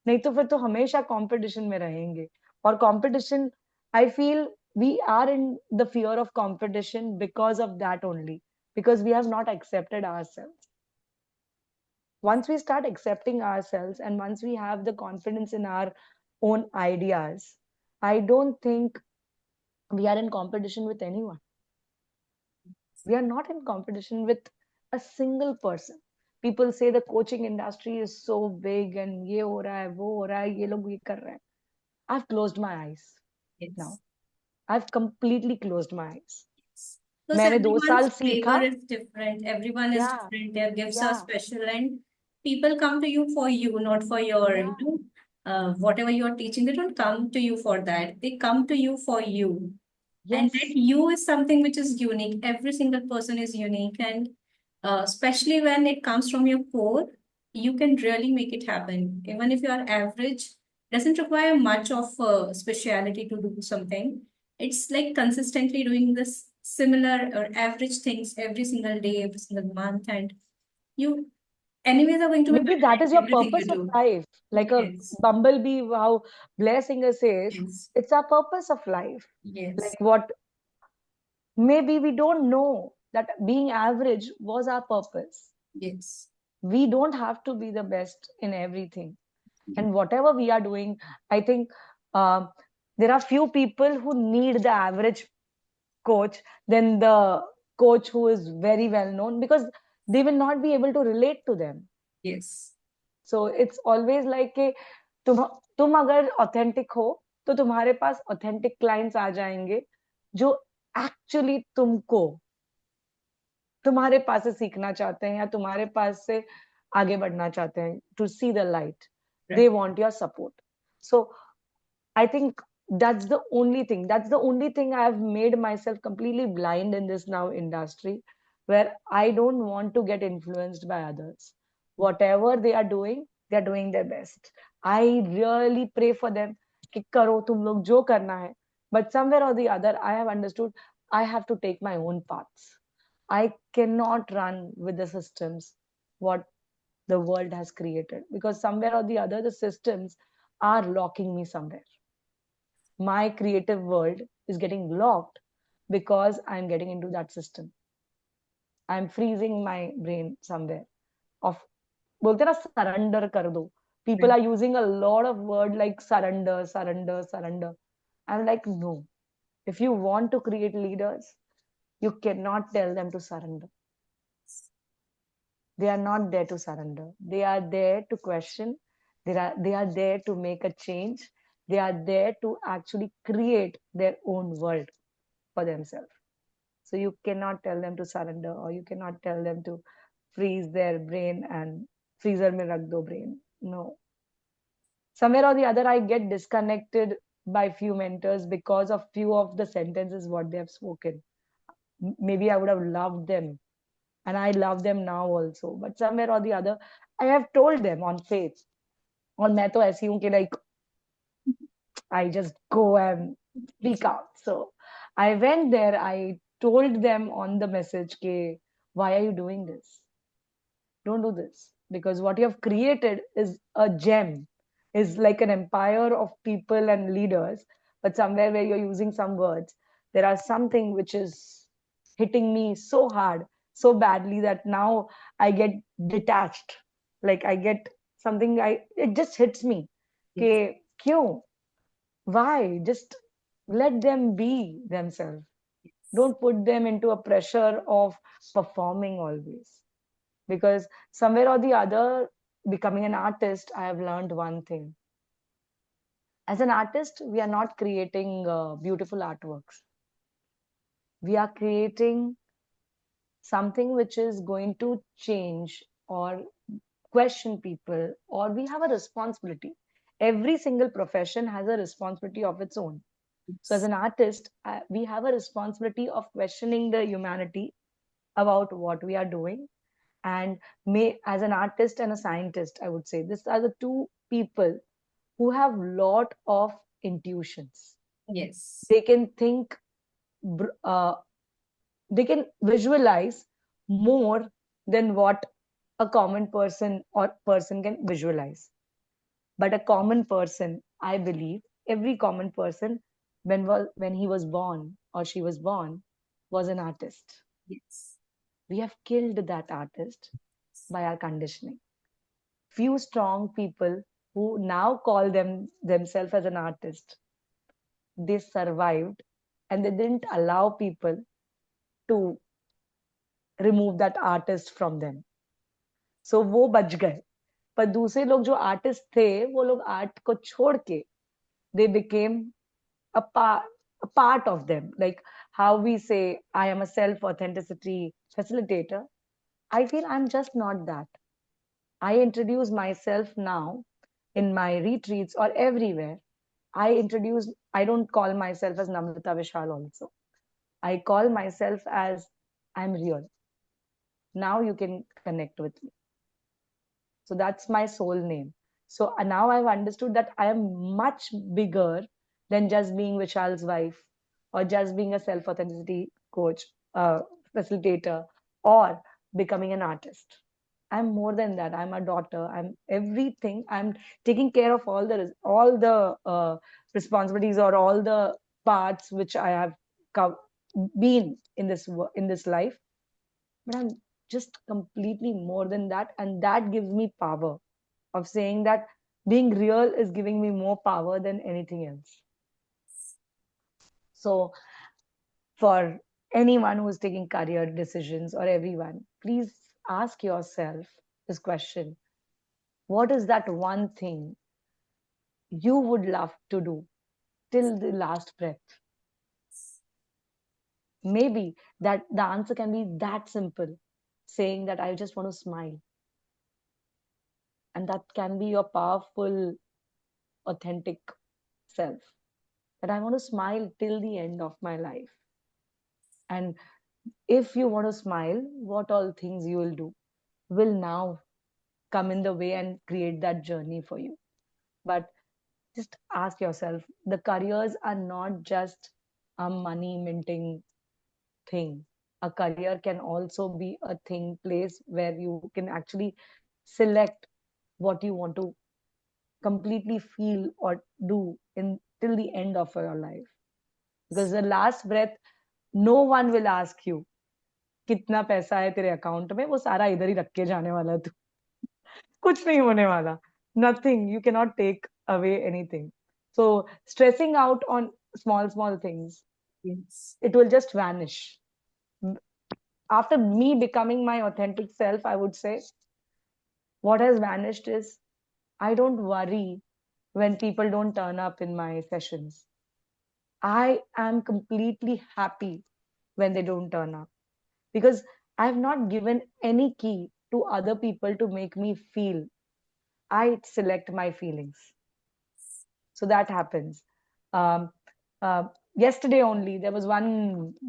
नहीं तो फिर तो हमेशा competition में रहेंगे. और competition, I feel we are in the fear of competition because of that only, because we have not accepted ourselves. Once we start accepting ourselves, and once we have the confidence in our own ideas, I don't think we are in competition with anyone. We are not in competition with a single person. People say the coaching industry is so big and ये हो रहा है वो हो रहा है ये लोग ये कर रहे हैं. I've closed my eyes now. Yes. I've completely closed my eyes. Because मैंने 2 साल everyone's सीखा. flavor is different. Everyone is Yeah, different. Their gifts are yeah, special, and people come to you for you, not for your, yeah, whatever you're teaching. They don't come to you for that. They come to you for you. And that yes, you is something which is unique. Every single person is unique. And especially when it comes from your core, you can really make it happen. Even if you are average, doesn't require much of speciality to do something. It's like consistently doing this similar or average things every single day, every single month, and you anyways are going to be Maybe bad that is at your everything you purpose of do. life. Like a Yes. bumblebee, how Blair Singer says, Yes. it's our purpose of life. Yes. Like what maybe we don't know that being average was our purpose. Yes. We don't have to be the best in everything. And whatever we are doing, I think um, there are few people who need the average coach than the coach who is very well known, because they will not be able to relate to them. Yes. So it's always like कि तुम अगर authentic हो तो तुम्हारे पास authentic clients आ जाएंगे जो actually तुमको तुम्हारे पास से सीखना चाहते हैं या तुम्हारे पास से आगे बढ़ना चाहते हैं, to see the light. They Right. Want your support. So I think that's the only thing I have made myself completely blind in this now industry, where I don't want to get influenced by others. Whatever they are doing their best. I really pray for them कि करो तुम लोग जो करना है. But somewhere or the other, I have understood I have to take my own paths. I cannot run with the systems what the world has created, because somewhere or the other, the systems are locking me somewhere. My creative world is getting locked because I'm getting into that system. I'm freezing my brain somewhere. Of बोलते ना surrender कर दो. People Right. are using a lot of word like surrender, surrender, surrender. I'm like, no. If you want to create leaders, you cannot tell them to surrender. They are not there to surrender. They are there to question. They are there to make a change. They are there to actually create their own world for themselves. So you cannot tell them to surrender, or you cannot tell them to freeze their brain and freezer mein rakh do brain. No. Somewhere or the other, I get disconnected by few mentors because of few of the sentences what they have spoken. Maybe I would have loved them, and I love them now also. But somewhere or the other, I have told them on faith. और मैं तो ऐसी हूँ कि like I just go and speak out. So I went there. I told them on the message, ke, why are you doing this? Don't do this, because what you have created is a gem, is like an empire of people and leaders. But somewhere where you're using some words, there are something which is hitting me so hard, so badly that now I get detached. Like I get something, it just hits me. Yes. Ke, kyun? Why? Just let them be themselves. Don't put them into a pressure of performing always. Because somewhere or the other, becoming an artist, I have learned one thing. As an artist, we are not creating beautiful artworks. We are creating something which is going to change or question people, or we have a responsibility. Every single profession has a responsibility of its own. So, as Yes. an artist, we have a responsibility of questioning the humanity about what we are doing. And as an artist and a scientist, I would say these are the two people who have lot of intuitions. Yes. They can think, they can visualize more than what a common person or person can visualize. But a common person, I believe, every common person, when he was born or she was born, was an artist. Yes. We have killed that artist by our conditioning. Few strong people who now call themselves as an artist, they survived, and they didn't allow people to remove that artist from them. So वो बच गए. पर दूसरे लोग जो artist थे, वो लोग आर्ट को छोड़ के they became a part of them. Like how we say, I am a self authenticity facilitator. I feel I'm just not that. I introduce myself now in my retreats or everywhere. I don't call myself as Namrata Vishal also. I call myself as I'm real. Now you can connect with me. So that's my soul name. So now I've understood that I am much bigger than just being Vishal's wife or just being a self authenticity coach, a facilitator, or becoming an artist. I'm more than that. I'm a daughter. I'm everything. I'm taking care of all the responsibilities or all the parts which I have been in in this life. But I'm just completely more than that, and that gives me power of saying that being real is giving me more power than anything else. So for anyone who's taking career decisions or everyone, please ask yourself this question: what is that one thing you would love to do till the last breath? Maybe that the answer can be that simple, saying that I just want to smile. And that can be your powerful, authentic self. That I want to smile till the end of my life. And if you want to smile, what all things you will do will now come in the way and create that journey for you. But just ask yourself, the careers are not just a money minting thing. A career can also be a thing, place where you can actually select what you want to completely feel or do in till the end of your life. Because the last breath, no one will ask you कितना पैसा है तेरे account में, वो सारा इधर ही रख के जाने वाला है तू. कुछ नहीं होने वाला. Nothing. You cannot take away anything. So stressing out on small things, Yes. it will just vanish. After me becoming my authentic self, I would say what has vanished is I don't worry when people don't turn up in my sessions. I am completely happy when they don't turn up because I've not given any key to other people to make me feel. I select my feelings. So that happens. Um, uh, Yesterday only there was one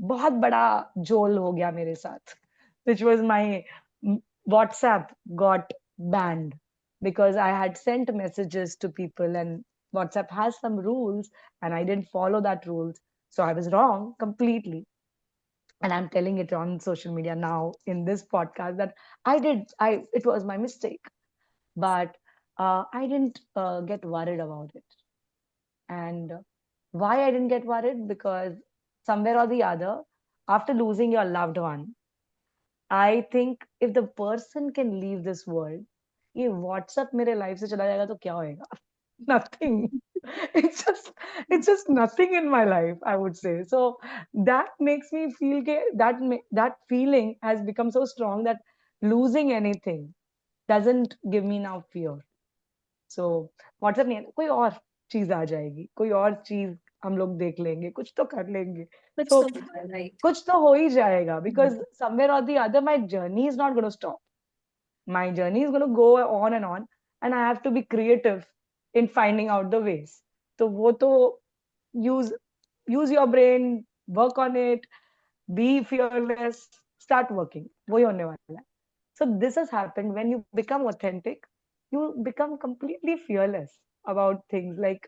बहुत बड़ा जोल हो गया मेरे साथ, which was my WhatsApp got banned because I had sent messages to people and WhatsApp has some rules and I didn't follow that rules. So I was wrong completely. And I'm telling it on social media now in this podcast that it was my mistake. But I didn't get worried about it. And why I didn't get worried? Because somewhere or the other, after losing your loved one, I think if the person can leave this world, ये WhatsApp मेरे life से चला जाएगा तो क्या होएगा? Nothing. It's just it's just nothing in my life, I would say. So that makes me feel that feeling has become so strong that losing anything doesn't give me now fear. So WhatsApp नहीं है, कोई और चीज आ जाएगी, कोई और चीज हम लोग देख लेंगे, कुछ तो कर लेंगे. कुछ सो तो होगा, राइट. कुछ तो हो ही जाएगा बिकॉज समवेयर और the other my journey is not gonna stop. My journey is gonna go on and I have to be creative in finding out the ways. तो वो तो use use your brain, work on it, be fearless, start working, वही होने वाला है. So this has happened when you become authentic, you become completely fearless about things like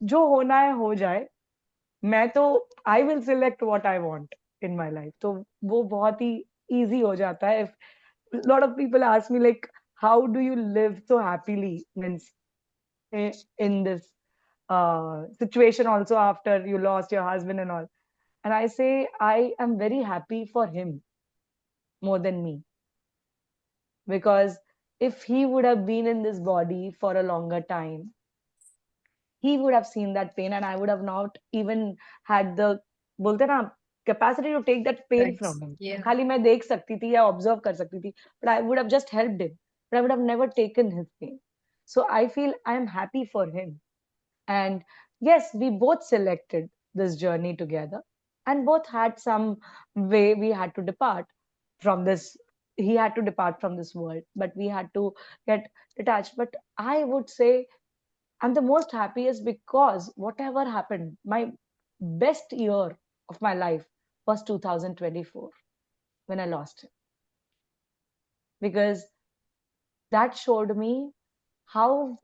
जो होना है हो जाए. मैं तो I will select what I want in my life. तो वो बहुत ही easy हो जाता है. If a lot of people ask me like how do you live so happily means in this situation also after you lost your husband and all, and I say I am very happy for him more than me. Because if he would have been in this body for a longer time, he would have seen that pain and I would have not even had the बोलते ना capacity to take that pain Right. from him. Yeah. खाली मैं देख सकती थी या observe कर सकती थी, but I would have just helped him, but I would have never taken his pain. So I feel I am happy for him. And yes, we both selected this journey together and both had some way we had to depart from this. He had to depart from this world, but we had to get detached. But I would say I'm the most happiest because whatever happened, my best year of my life was 2024 when I lost him. Because that showed me how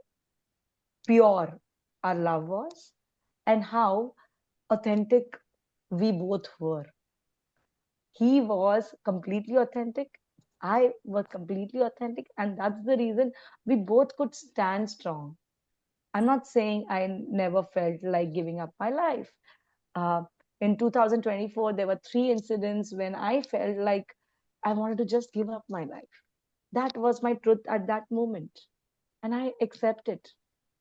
pure our love was and how authentic we both were. He was completely authentic. I was completely authentic. And that's the reason we both could stand strong. I'm not saying I never felt like giving up my life. Uh, in 2024, there were three incidents when I felt like I wanted to just give up my life. That was my truth at that moment. And I accept it.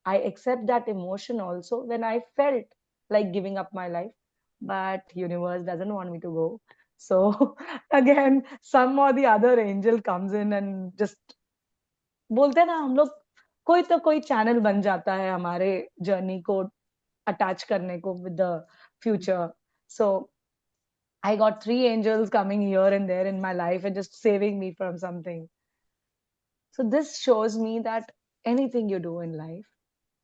I accept that emotion also when I felt like giving up my life, but universe doesn't want me to go. So again, some or the other angel comes in and just बोलते हैं ना हम लोग कोई तो कोई channel बन जाता है हमारे जर्नी को अटैच करने को with the future. So I got three angels coming here and there in my life and just saving me from something. So this shows me that anything you do in life,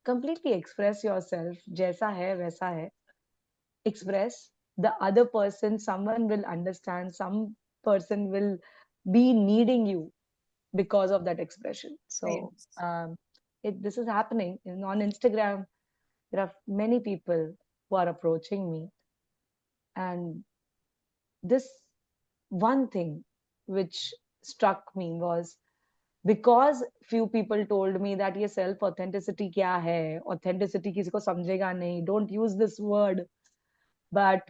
completely express yourself. जैसा है वैसा है. Express. The other person, someone will understand. Some person will be needing you because of that expression. So Yes. this is happening on Instagram. There are many people who are approaching me, and this one thing which struck me was because few people told me that ये self authenticity क्या है, authenticity किसी को समझेगा नहीं, don't use this word. But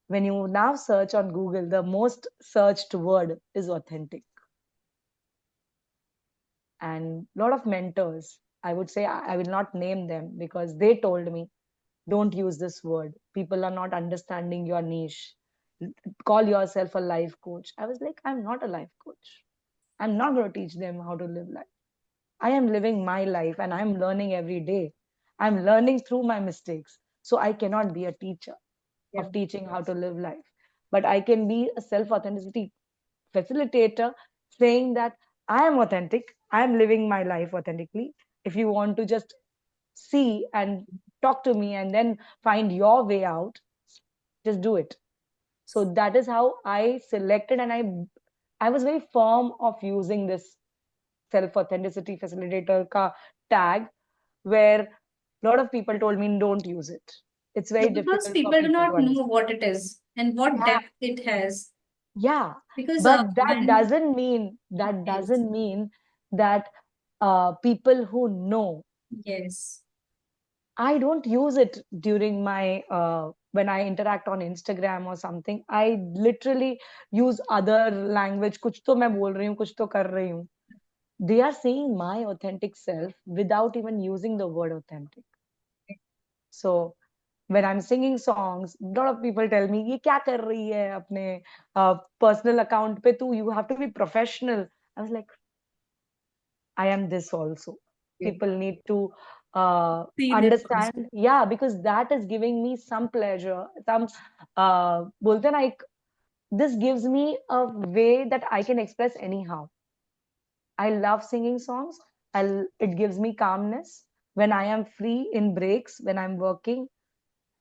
when you now search on Google, the most searched word is authentic. And a lot of mentors, I would say, I will not name them because they told me, don't use this word. People are not understanding your niche. Call yourself a life coach. I was like, I'm not a life coach. I'm not going to teach them how to live life. I am living my life and I'm learning every day. I'm learning through my mistakes. So I cannot be a teacher Yeah. of teaching how to live life. But I can be a self authenticity facilitator saying that I am authentic, I am living my life authentically. If you want to just see and talk to me and then find your way out, just do it. So that is how I selected, and I was very firm of using this self authenticity facilitator ka tag, where a lot of people told me don't use it. It's Yeah, very because difficult for people do people to not know understand. what it is and what Yeah, depth it has. yeah, Because but when that yes, doesn't mean that people who know. yes, I don't use it during my when I interact on Instagram or something. I literally use other language. कुछ तो मैं बोल रही हूँ, कुछ तो कर रही हूँ. They are seeing my authentic self without even using the word authentic. So when I'm singing songs, a lot of people tell me, ये क्या कर रही है अपने personal account पे तू? You have to be professional. I was like, I am this also. okay. People need to See this also. understand. Yeah, because that is giving me some pleasure. Some बोलते हैं ना एक this gives me a way that I can express anyhow. I love singing songs. It gives me calmness when I am free in breaks, when I'm working.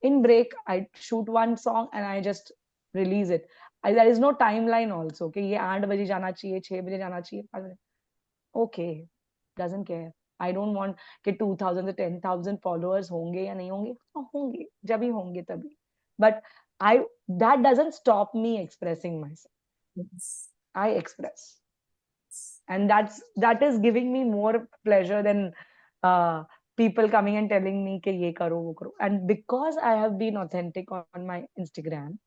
In break, I shoot one song and I just release it. There is no timeline also. कि ये 8 बजे जाना चाहिए, 6 बजे जाना चाहिए, 5 बजे. Okay, doesn't care. I don't want कि 2000 से 10,000 followers होंगे या नहीं होंगे. हाँ, होंगे, जब ही होंगे तभी. But I that doesn't stop me expressing myself. Yes. I express, and that is giving me more pleasure than uh, people coming and telling me कि ये करो वो करो. And because I have been authentic on my Instagram,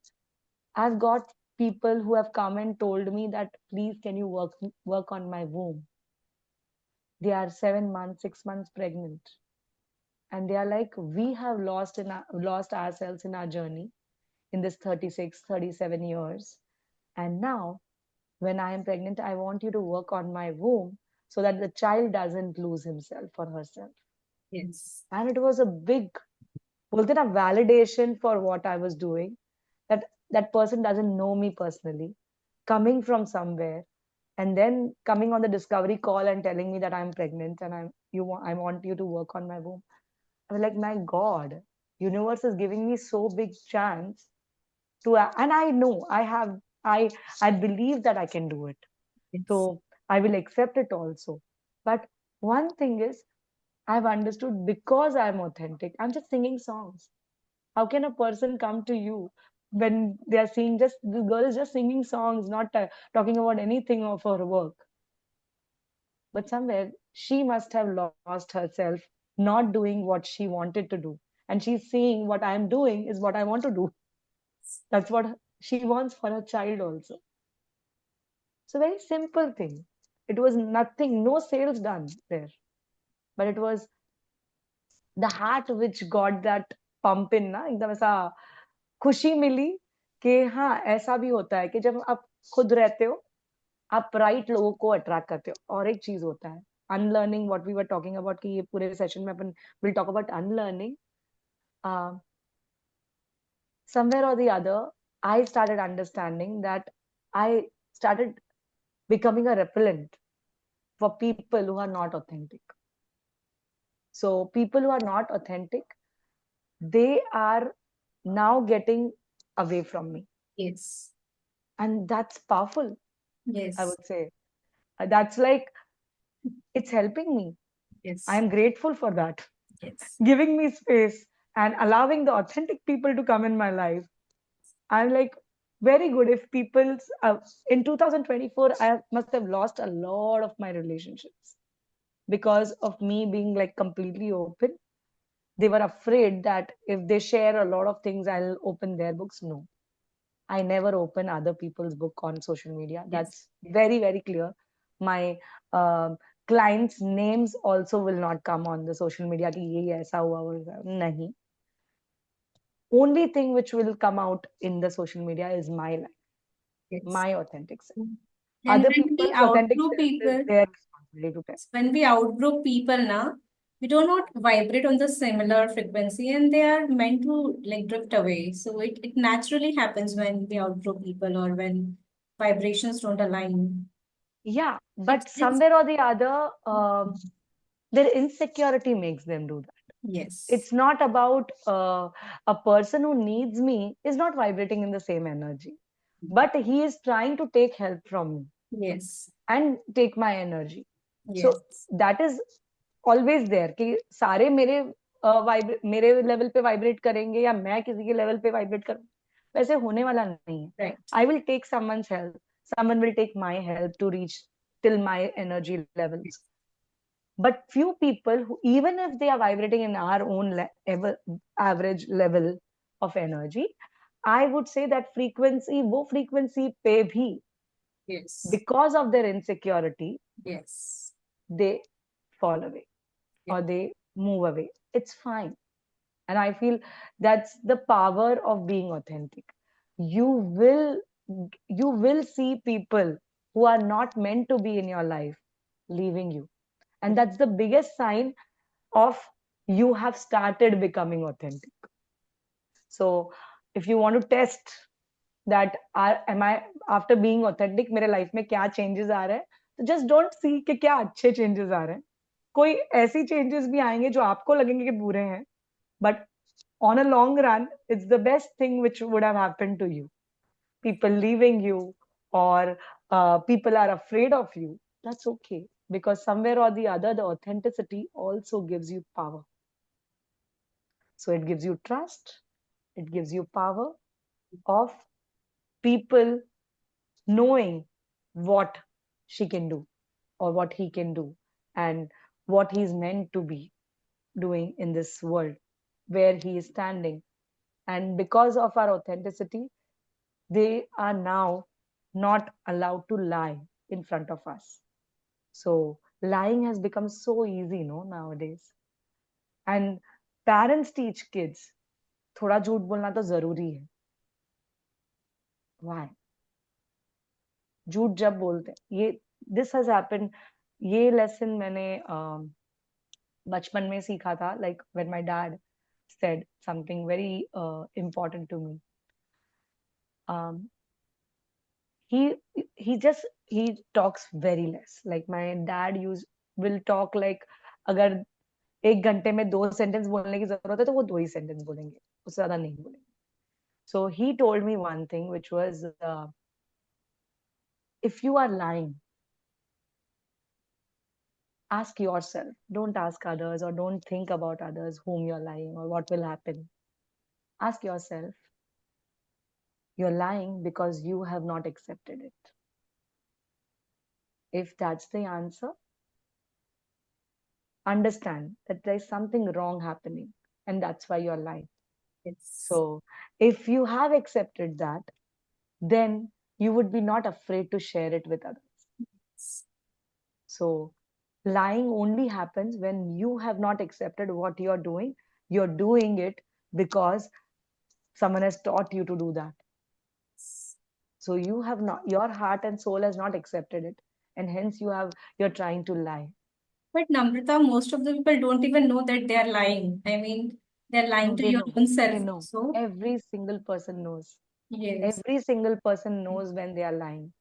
I've got people who have come and told me that please can you work on my womb. They are 7 months 6 months pregnant, and they are like we have lost ourselves in our journey in this 36 37 years, and now when I am pregnant, I want you to work on my womb so that the child doesn't lose himself or herself. Yes. And it was a big, बोलते ना, validation for what I was doing. That that person doesn't know me personally, coming from somewhere, and then coming on the discovery call and telling me that I'm pregnant and I want you to work on my womb. I was like, my God, universe is giving me so big chance to, and I know I I believe that I can do it. Yes. So I will accept it also. But one thing is, I've understood because I'm authentic. I'm just singing songs. How can a person come to you? when they are seeing just the girl is just singing songs, not talking about anything of her work. But somewhere she must have lost herself not doing what she wanted to do. And she's seeing what I'm doing is what I want to do. That's what she wants for her child also. So very simple thing. It was nothing, no sales done there. But it was the heart which got that pump in ना एकदम ऐसा खुशी मिली कि हाँ ऐसा भी होता है कि जब आप खुद रहते हो आप राइट लोगों को अट्रैक्ट करते हो और एक चीज होता है unlearning what we were talking about कि ये पूरे सेशन में अपन will talk about unlearning somewhere or the other I started understanding that I started becoming a repellent for people who are not authentic. So people who are not authentic, they are now getting away from me. Yes. And that's powerful, I Yes. would say. That's like, it's helping me. I Yes. am grateful for that. Yes. Giving me space and allowing the authentic people to come in my life. I'm like, very good. If people's, in 2024, I must have lost a lot of my relationships because of me being like completely open. They were afraid that if they share a lot of things, I'll open their books. No, I never open other people's book on social media. Yes. That's very, very clear. My clients' names also will not come on the social media. कि ये ऐसा हुआ वैसा नहीं. Only thing which will come out in the social media is my life, Yes. my authentic self. And Other when we people's authentic outgrow self is people, their responsibility to tell. when we outgrow people now, we do not vibrate on the similar frequency and they are meant to like drift away. So it naturally happens when we outgrow people or when vibrations don't align. Yeah, It's but it's somewhere or the other, their insecurity makes them do that. yes. It's not about a person who needs me is not vibrating in the same energy, but he is trying to take help from me Yes. and take my energy. So Yes. that is always there कि सारे मेरे level पे vibrate करेंगे या मैं किसी के level पे वाइब्रेट करूँ वैसे होने वाला नहीं है. Right. I will take someone's help, someone will take my help to reach till my energy levels. But few people who, even if they are vibrating in our own average level of energy, I would say that frequency, वो frequency पे भी, Yes. because of their insecurity, Yes. they fall away Yeah. or they move away. It's fine. And I feel that's the power of being authentic. You will you will see people who are not meant to be in your life leaving you. And that's the biggest sign of you have started becoming authentic. So if you want to test that am I after being authentic मेरे life में क्या changes आ रहे हैं तो just don't see कि क्या अच्छे changes आ रहे हैं. कोई ऐसी चेंजेस भी आएंगे जो आपको लगेंगे कि बुरे हैं but on a long run it's the best thing which would have happened to you. People leaving you or people are afraid of you, that's okay, because somewhere or the other the authenticity also gives you power. So it gives you trust, it gives you power of people knowing what she can do or what he can do and what he's meant to be doing in this world where he is standing. And because of our authenticity, they are now not allowed to lie in front of us. So lying has become so easy, no, nowadays. And parents teach kids, थोड़ा झूठ बोलना तो जरूरी है. Why? झूठ जब बोलते हैं ये दिस हैज हैपेंड. ये लेसन मैंने बचपन में सीखा था like when my dad said something very important to me. um, he he talks very less. Like my dad use will talk like अगर एक घंटे में 2 सेंटेंस बोलने की जरूरत है तो वो 2 ही सेंटेंस बोलेंगे, उससे ज्यादा नहीं बोलेंगे. So he told me one thing which was if you are lying, ask yourself. Don't ask others or don't think about others whom you're lying or what will happen. Ask yourself, You're lying because you have not accepted it. If that's the answer, understand that there's something wrong happening and that's why you're lying. Yes. So, if you have accepted that, then you would be not afraid to share it with others. So, lying only happens when you have not accepted what you're doing. You're doing it because someone has taught you to do that. So you have not, your heart and soul has not accepted it, and hence you're trying to lie. But Namrata, most of the people don't even know that they are lying. I mean, they're lying No, to they your know. own They self know. also. Every single person knows. Yes. Every single person knows when they are lying.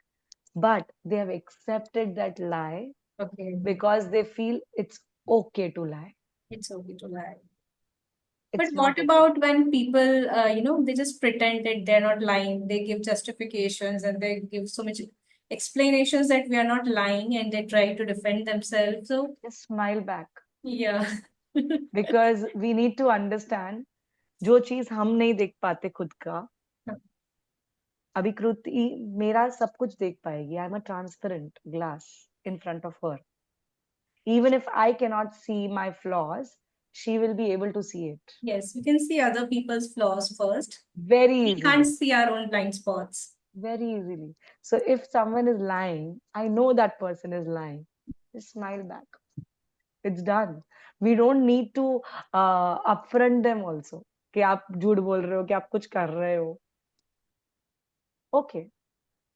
But they have accepted that lie Okay. because they feel it's okay to lie. It's okay to lie. But It's what not okay. about when people, they just pretend that they're not lying? They give justifications and they give so much explanations that we are not lying and they try to defend themselves. So, Just smile back. yeah. Because we need to understand जो चीज हम नहीं देख पाते खुद का, अभी कृति मेरा सब कुछ देख पाएगी. I am a transparent glass in front of her. Even if I cannot see my flaws, she will be able to see it Yes, we can see other people's flaws first. very We can't easily. see our own blind spots. Very easily. So if someone is lying, I know that person is lying. Just smile back. It's done. We don't need to upfront them also. कि आप झूठ बोल रहे हो कि आप कुछ कर रहे हो. Okay,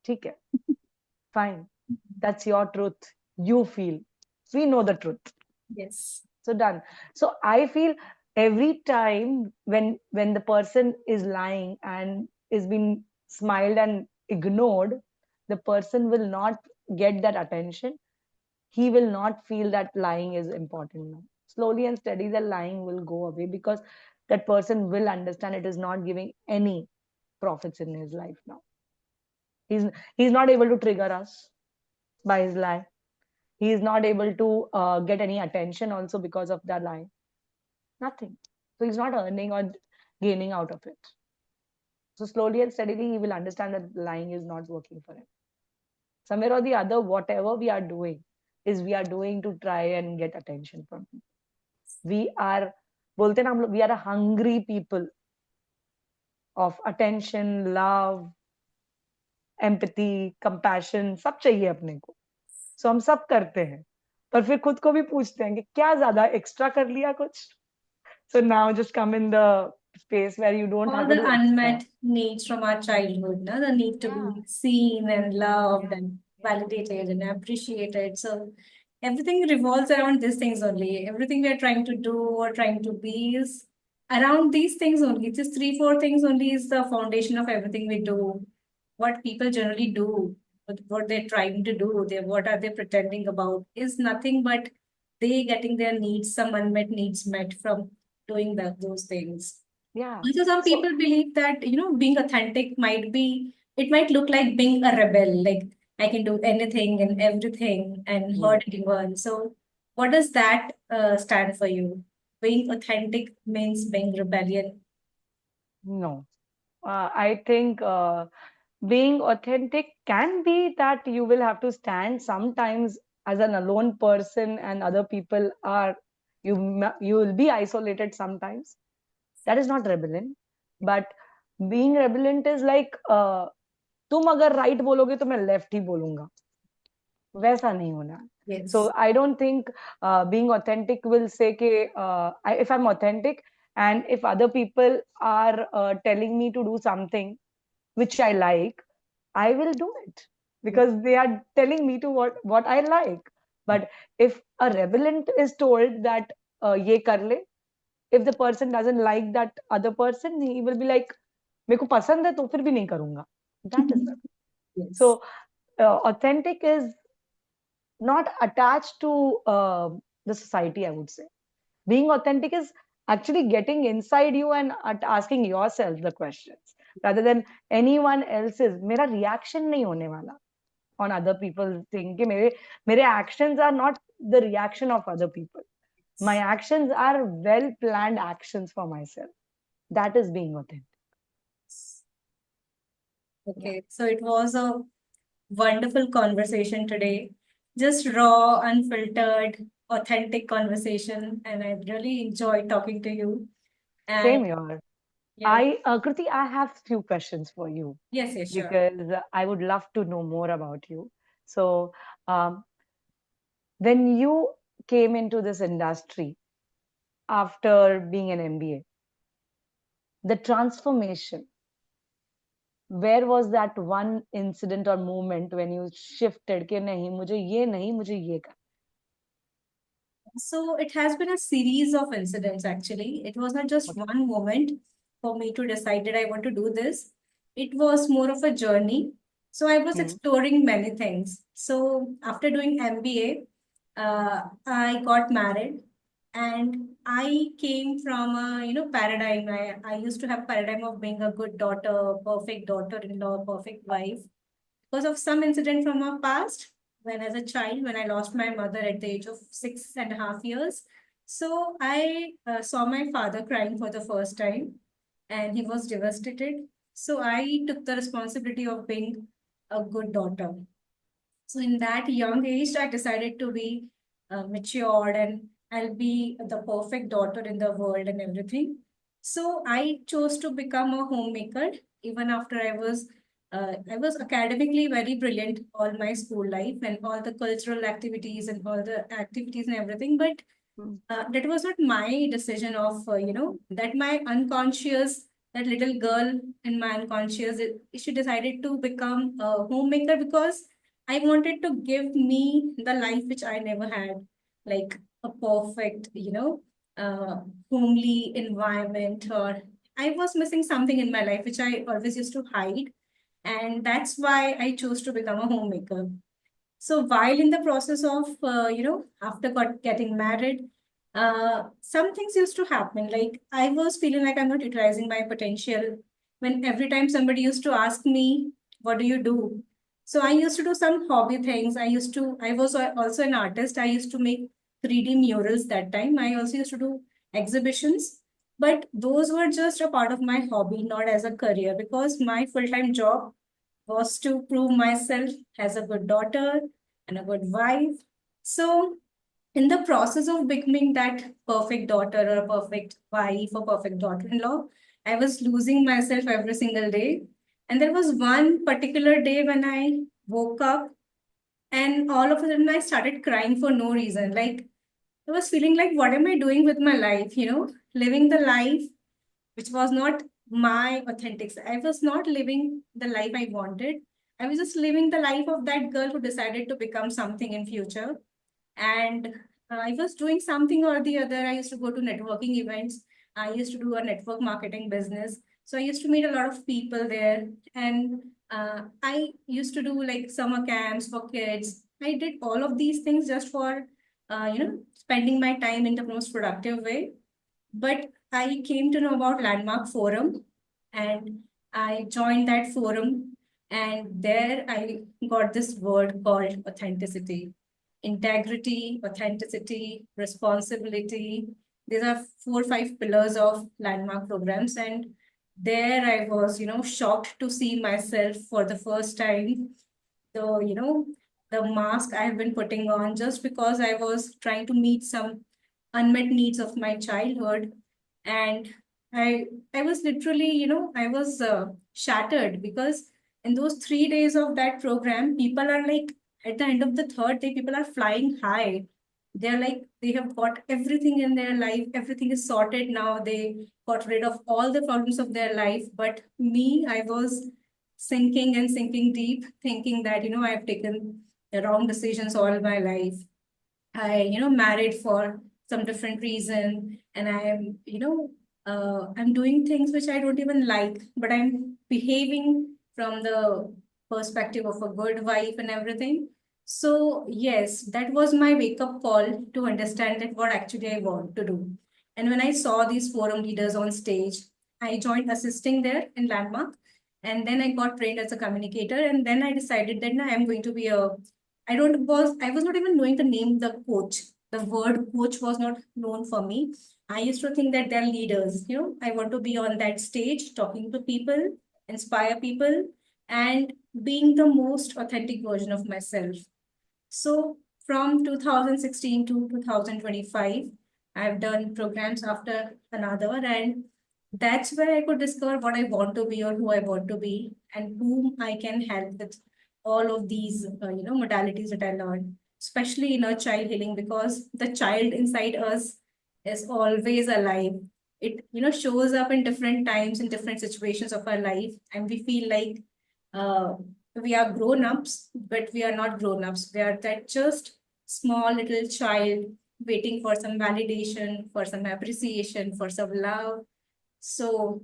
ठीक है. Fine. That's your truth. You feel. We know the truth. Yes. So done. So I feel every time when the person is lying and is being smiled and ignored, the person will not get that attention. He will not feel that lying is important now. Slowly and steady, the lying will go away because that person will understand it is not giving any profits in his life now. He's he's not able to trigger us by his lie. He is not able to get any attention also because of that lie. Nothing. So he's not earning or gaining out of it. So slowly and steadily, he will understand that lying is not working for him. Somewhere or the other, whatever we are doing is we are doing to try and get attention from him. We are, बोलते ना हम लोग, we are a hungry people of attention, love, empathy, compassion, सब चाहिए अपने को. So हम सब करते हैं. पर फिर खुद को भी पूछते हैं कि क्या ज्यादा एक्स्ट्रा कर लिया कुछ. So now just come in the space where you don't All have to the do extra. unmet needs from our childhood, no? The need to Yeah, be seen and loved yeah, and yeah, validated and appreciated. So everything revolves around these things only. Everything we are trying to do or trying to be is around these things only. Just three, four things only is the foundation of everything we do. What people generally do, what they're trying to do, what are they pretending about is nothing but they getting their needs, some unmet needs met from doing those things. yeah. Also, some So people believe that, being authentic it might look like being a rebel, like I can do anything and everything and hurt no, anyone. So, what does that stand for you? Being authentic means being rebellion. no. I think being authentic can be that you will have to stand sometimes as an alone person, and other people are you will be isolated sometimes. That is not rebellion, but being rebellion is like तुम अगर right बोलोगे तो मैं left ही बोलूंगा. वैसा नहीं होना. So Yes. I don't think being authentic will say कि if I'm authentic and if other people are telling me to do something which I like, I will do it because they are telling me to what I like. But if a rebellion is told that ये कर ले, if the person doesn't like that other person, he will be like मेरे को पसंद है तो फिर भी नहीं करूंगा. That is rebellion. So Yes. authentic is not attached to the society, I would say. Being authentic is actually getting inside you and asking yourself the questions rather than anyone else's. मेरा reaction नहीं होने वाला on other people's thing कि मेरे actions are not the reaction of other people. My actions are well planned actions for myself. That is being authentic. Okay, so it was a wonderful conversation today. Just raw, unfiltered, authentic conversation, and I really enjoyed talking to you. And Same here. yeah, Kruti, I have few questions for you yes, yes, sure. because I would love to know more about you. So, um, when you came into this industry after being an MBA, the transformation, where was that one incident or moment when you shifted कि नहीं मुझे ये नहीं मुझे ये कर So it has been a series of incidents actually. It was not just okay. one moment for me to decide that I want to do this. It was more of a journey. So I was Hmm. exploring many things. So after doing MBA, I got married and I came from a paradigm. I used to have paradigm of being a good daughter, perfect daughter-in-law, perfect wife because of some incident from our past when as a child when I lost my mother at the age of 6.5 years. So I saw my father crying for the first time and he was devastated. So I took the responsibility of being a good daughter. So in that young age, I decided to be matured and I'll be the perfect daughter in the world and everything. So I chose to become a homemaker even after I was academically very brilliant all my school life and all the cultural activities and all the activities and everything. But Hmm. that was not my decision of that my unconscious that little girl in my unconscious she decided to become a homemaker because I wanted to give me the life which I never had, like a perfect uh, homely environment, or I was missing something in my life which I always used to hide, and that's why I chose to become a homemaker. So while in the process of, after getting married, some things used to happen. Like I was feeling like I'm not utilizing my potential. When every time somebody used to ask me, "What do you do?" So I used to do some hobby things. I was also an artist. I used to make 3D murals that time. I also used to do exhibitions. But those were just a part of my hobby, not as a career, because my full-time job was to prove myself as a good daughter and a good wife. So, in the process of becoming that perfect daughter or perfect wife or perfect daughter in law, I was losing myself every single day. And there was one particular day when I woke up and all of a sudden I started crying for no reason. Like, I was feeling like, what am I doing with my life? Living the life which was not my authentic self. I was not living the life I wanted. I was just living the life of that girl who decided to become something in future. And I was doing something or the other. I used to go to networking events. I used to do a network marketing business. So I used to meet a lot of people there. And I used to do like summer camps for kids. I did all of these things just for, spending my time in the most productive way. But I came to know about Landmark Forum and I joined that forum. And there I got this word called authenticity, integrity, authenticity, responsibility. These are 4 or 5 pillars of Landmark programs. And there I was, shocked to see myself for the first time. The mask I have been putting on just because I was trying to meet some unmet needs of my childhood. And I was literally, I was shattered because in those 3 days of that program, people are like, at the end of the third day, people are flying high. They're like, they have got everything in their life, everything is sorted now. They got rid of all the problems of their life. But me, I was sinking and sinking deep, thinking that, I've taken the wrong decisions all my life. I, married for some different reason, and I am, I'm doing things which I don't even like, but I'm behaving from the perspective of a good wife and everything. So yes, that was my wake up call to understand that what actually I want to do. And when I saw these forum leaders on stage, I joined assisting there in Landmark, and then I got trained as a communicator, and then I decided that now I'm going to be a I was not even knowing the name the coach. The word coach was not known for me. I used to think that they're leaders. I want to be on that stage talking to people, inspire people. and being the most authentic version of myself. So from 2016 to 2025, I've done programs after another, and that's where I could discover what I want to be or who I want to be and whom I can help with all of these modalities that I learned, especially inner child healing, because the child inside us is always alive. It shows up in different times in different situations of our life, and we feel like uh, we are grown-ups, but we are not grown-ups. We are that just small little child waiting for some validation, for some appreciation, for some love. So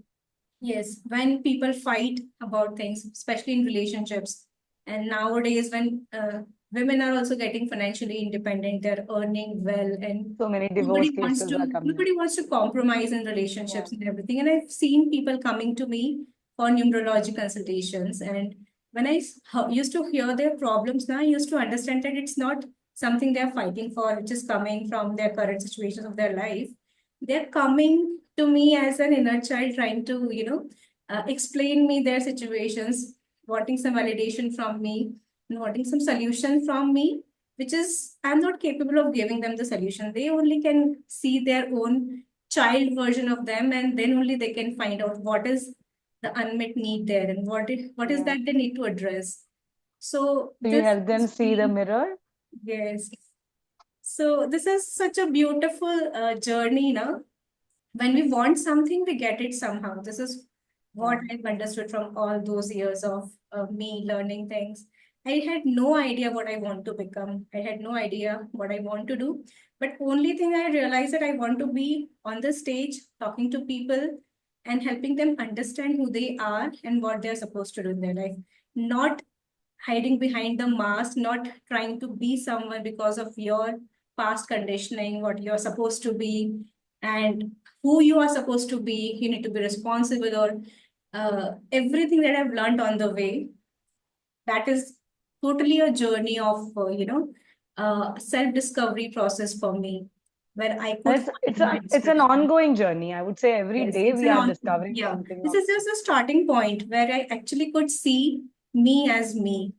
yes, when people fight about things, especially in relationships, and nowadays when women are also getting financially independent, they're earning well, and So many divorce cases are coming up. nobody wants to compromise in Yeah. relationships and everything. And I've seen people coming to me for numerology consultations, and when used to hear their problems, now I used to understand that it's not something they're fighting for, which is coming from their current situations of their life. They're coming to me as an inner child trying to explain me their situations, wanting some validation from me and wanting some solution from me, which is I'm not capable of giving them the solution. They only can see their own child version of them, and then only they can find out what is the unmet need there and what is Yeah. that they need to address. So So you this help them has see the been, mirror. yes. So this is such a beautiful journey, now when we want something, we get it somehow. This is what Yeah. I've understood from all those years of me learning things. I had no idea what I want to become. I had no idea what I want to do. But only thing I realized that I want to be on the stage talking to people and helping them understand who they are and what they're supposed to do in their life. Not hiding behind the mask, not trying to be someone because of your past conditioning, what you're supposed to be, and who you are supposed to be. You need to be responsible, or everything that I've learned on the way. That is totally a journey of self discovery process for me, where I And could it's find my it's an expression. ongoing journey. I would say every Yes, day it's we an are on. discovering Yeah, something this of. is just a starting point where I actually could see me as me.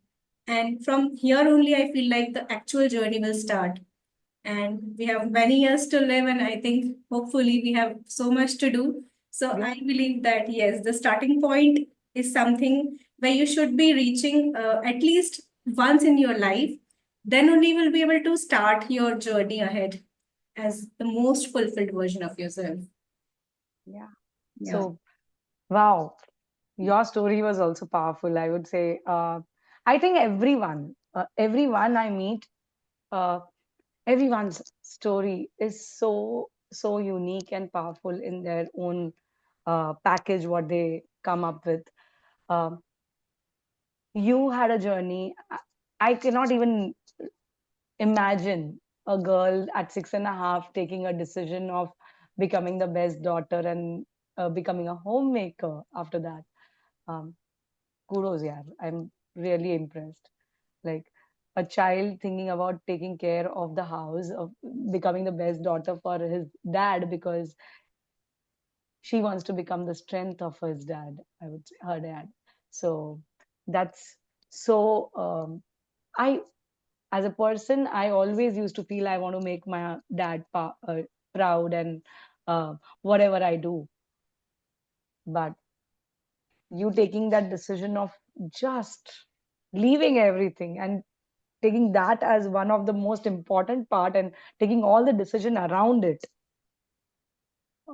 And from here only, I feel like the actual journey will start. And we have many years to live, and I think hopefully we have so much to do. So I Yeah. believe that yes, the starting point is something where you should be reaching at least once in your life. Then only you will be able to start your journey ahead as the most fulfilled version of yourself. Yeah. Yeah. So wow, your story was also powerful. I would say. I think everyone I meet, uh, everyone's story is so unique and powerful in their own package. What they come up with. Um, you had a journey. I cannot even imagine a girl at 6.5 taking a decision of becoming the best daughter and becoming a homemaker after that. Um, kudos, yeah. I'm really impressed. Like a child thinking about taking care of the house, of becoming the best daughter for his dad because she wants to become the strength of his dad, I would say, her dad. So that's so. I as a person, I always used to feel I want to make my dad proud and whatever I do. But you taking that decision of just leaving everything and taking that as one of the most important part and taking all the decision around it,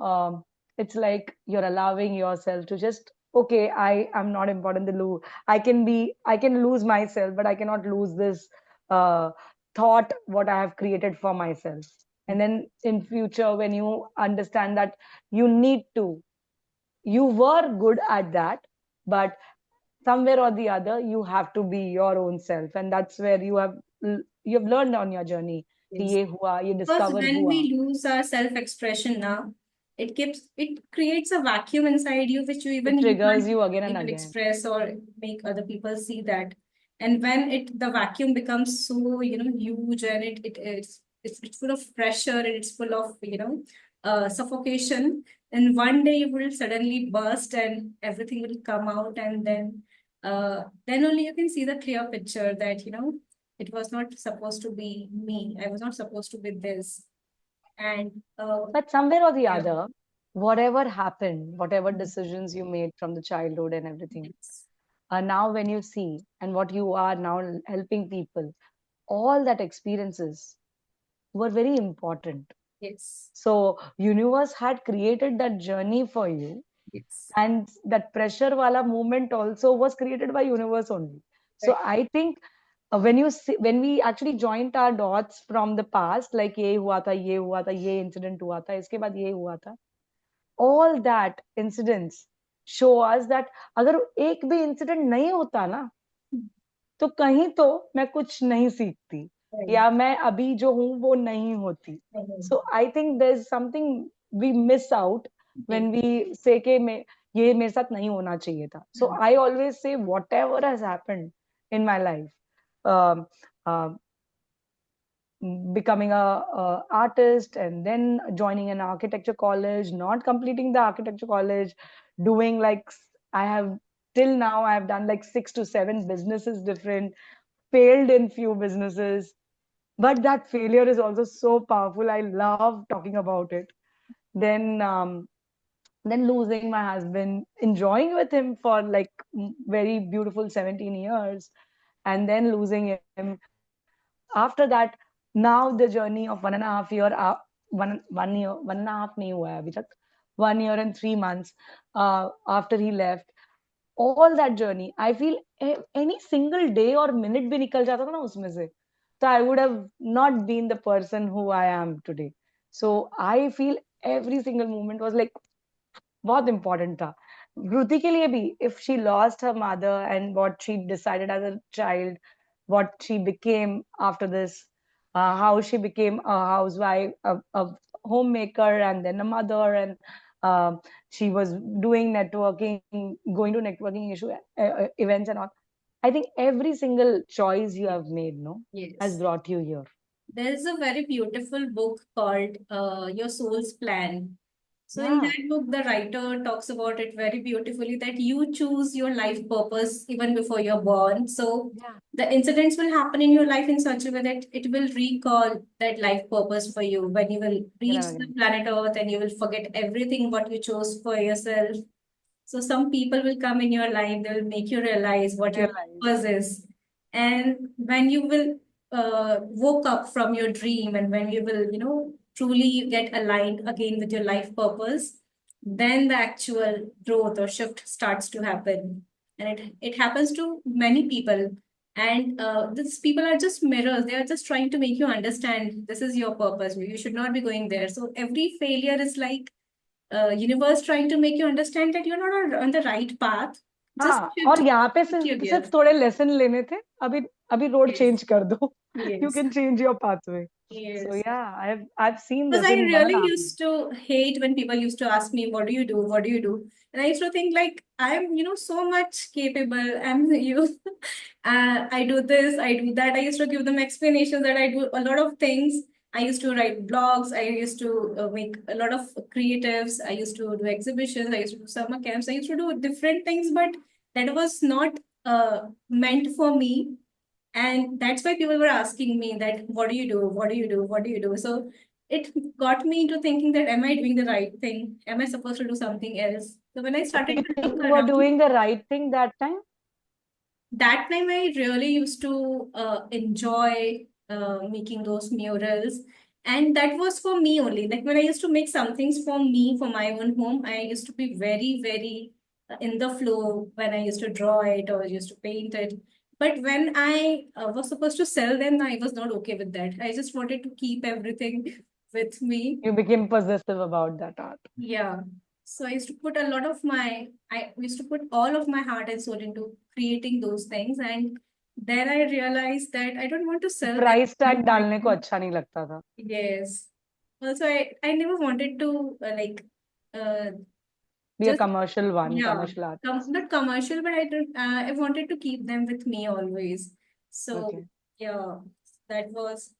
um, it's like you're allowing yourself to just, okay, I am not important to lose. I can lose myself, but I cannot lose this uh, thought what I have created for myself. And then in future, when you understand that you need to, you were good at that, but somewhere or the other, you have to be your own self, and that's where you have learned on your journey. कि Yes. ये हुआ, ये Because discover when हुआ. we lose our self-expression now, it creates a vacuum inside you which It you triggers can't you again and even again. express or make other people see that. And when the vacuum becomes so huge, and it's full of pressure, and it's full of suffocation, and one day you will suddenly burst and everything will come out, and then then only you can see the clear picture that, it was not supposed to be me. I was not supposed to be this. And But somewhere or the yeah. other, whatever happened, whatever decisions you made from the childhood and everything, Yes. now when you see and what you are now helping people, all that experiences were very important. Yes. So universe had created that journey for you, Yes. and that pressure wala movement also was created by universe only. So Right. I think when you see, when we actually joined our dots from the past, like ये हुआ था, ये incident हुआ था, इसके बाद ये हुआ था, all that incidents show us that अगर एक भी incident नहीं होता ना, तो कहीं तो मैं कुछ नहीं सीखती, Right. या मैं अभी जो हूँ वो नहीं होती. Mhm. So I think there is something we miss out Yes. When we say के मैं ये मेरे साथ नहीं होना चाहिए था. So I always say whatever has happened in my life, becoming a artist and then joining an architecture college, not completing the architecture college, doing like I have till now I have done like 6 to 7 businesses different, failed in few businesses, but that failure is also so powerful. I love talking about it. Then losing my husband, enjoying with him for like very beautiful 17 years, and then losing him. After that, now the journey of 1.5 year, one year, 1.5 नहीं हुआ है अभी तक, 1 year and 3 months after he left, all that journey, I feel any single day or minute भी निकल जाता था ना उसमें से, so I would have not been the person who I am today. So I feel every single moment was like बहुत important था. Kruti के लिए भी, if she lost her mother and what she decided as a child, what she became after this, how she became a housewife, a homemaker, and then a mother, and she was doing networking, going to networking events and all. I think every single choice you have made, no, has Yes. brought you here. There's a very beautiful book called Your Soul's Plan. So in Yeah, that book, the writer talks about it very beautifully that you choose your life purpose even before you're born. So yeah, the incidents will happen in your life in such a way that it will recall that life purpose for you when you will again reach and the again. planet Earth and you will forget everything what you chose for yourself. So some people will come in your life, they will make you realize what your Realize. purpose is. And when you will woke up from your dream and when you will, truly get aligned again with your life purpose, then the actual growth or shift starts to happen. And it happens to many people. And these people are just mirrors. They are just trying to make you understand this is your purpose. You should not be going there. So every failure is like universe trying to make you understand that you're not on the right path. Just हाँ, और shift, यहाँ पे shift your सिर्फ gears. थोड़े lesson लेने थे. अभी अभी रोड Yes. चेंज कर दो. You Yes. can change your pathway. So Yes. yeah, I've seen Because this I in one and really a half years. used to hate when people used to ask me, "What do you do? What do you do?" And I used to think like I'm, so much capable. I do this, I do that. I used to give them explanations that I do a lot of things. I used to write blogs. I used to make a lot of creatives. I used to do exhibitions. I used to do summer camps. I used to do different things, but that was not meant for me. And that's why people were asking me that, what do you do? What do you do? What do you do? So it got me into thinking that, am I doing the right thing? Am I supposed to do something else? So when I So started you to think look you were around, doing the right thing that time? that time I really used to enjoy making those murals. And that was for me only. Like when I used to make some things for me, for my own home, I used to be very, very in the flow when I used to draw it or used to paint it. But when I was supposed to sell them, I was not okay with that. I just wanted to keep everything with me. You became possessive about that art. Yeah. So I used to put a lot of I used to put all of my heart and soul into creating those things. And then I realized that I don't want to sell them. Price tag डालने को अच्छा नहीं लगता था. Yes. Also, I never wanted to uh, Be a just, commercial one, yeah, commercial artist. not commercial, but I wanted to keep them with me always. So Okay. yeah, that was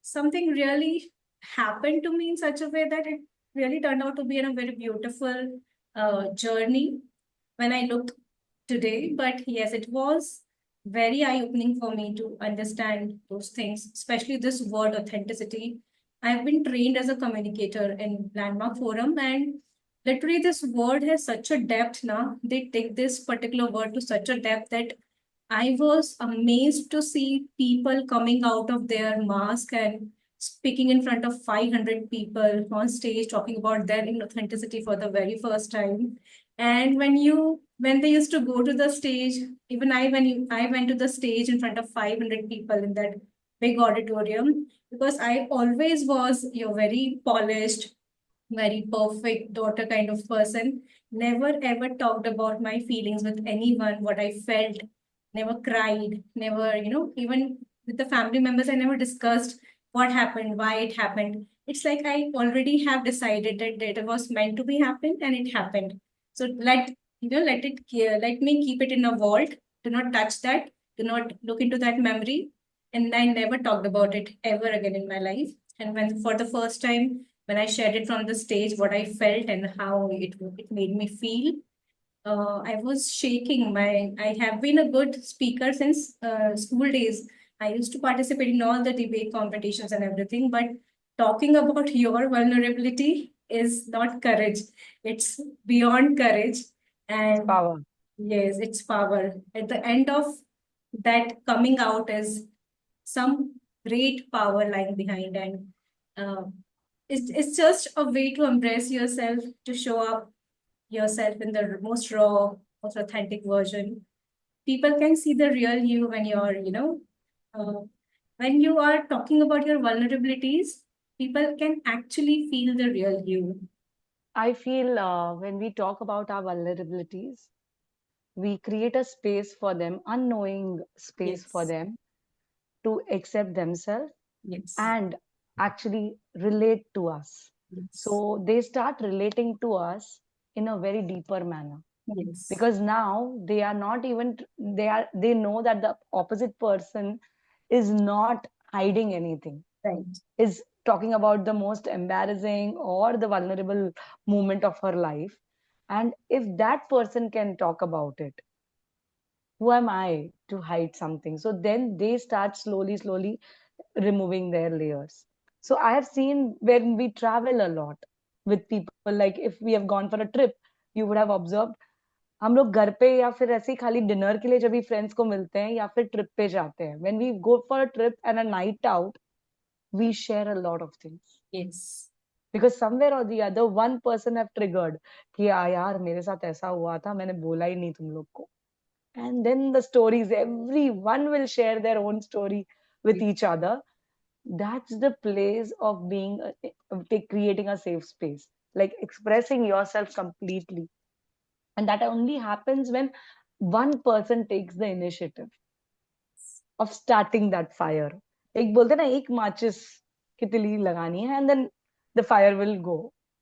something really happened to me in such a way that it really turned out to be a very beautiful journey when I looked today, but yes, it was very eye-opening for me to understand those things, especially this word authenticity. I've been trained as a communicator in Landmark Forum, and literally this word has such a depth now. They take this particular word to such a depth that I was amazed to see people coming out of their mask and speaking in front of 500 people on stage, talking about their inauthenticity for the very first time. And when they used to go to the stage, even I went to the stage in front of 500 people in that big auditorium, because I always was your very polished, very perfect daughter kind of person. Never ever talked about my feelings with anyone, what I felt, never cried, never, even with the family members, I never discussed what happened, why it happened. It's like I already have decided that it was meant to be happened and it happened. So let me keep it in a vault. Do not touch that. Do not look into that memory. And I never talked about it ever again in my life. And when for the first time when I shared it from the stage, what I felt and how it made me feel, I was shaking. I have been a good speaker since school days. I used to participate in all the debate competitions and everything, but talking about your vulnerability is not courage. It's beyond courage. It's And power. yes, it's power. At the end of that coming out is some great power lying behind. And uh, it's just a way to embrace yourself, to show up yourself in the most raw, most authentic version. People can see the real you when uh, when you are talking about your vulnerabilities, people can actually feel the real you. I feel when we talk about our vulnerabilities, we create a space for them, unknowing space for Yes, them to accept themselves yes, and actually relate to us. yes, So they start relating to us in a very deeper manner, yes, because now they are not even they know that the opposite person is not hiding anything, right. is talking about the most embarrassing or the vulnerable moment of her life. And if that person can talk about it, who am I to hide something? So then they start slowly removing their layers. So I have seen when we travel a lot with people, like if we have gone for a trip, you would have observed, हम लोग घर पे या फिर ऐसे ही खाली dinner के लिए जब भी फ्रेंड्स को मिलते हैं या फिर ट्रिप पे जाते हैं, when we go for a trip and a night out, we share a lot of things, Yes, because somewhere or the other one person have triggered कि यार मेरे साथ ऐसा हुआ था, मैंने बोला ही नहीं तुम लोग को. And then the stories, everyone will share their own story with yes, each other. That's the place of being creating a safe space, like expressing yourself completely. And that only happens when one person takes the initiative of starting that fire. एक बोलते ना, एक माचिस की तिली लगानी है and then the fire will go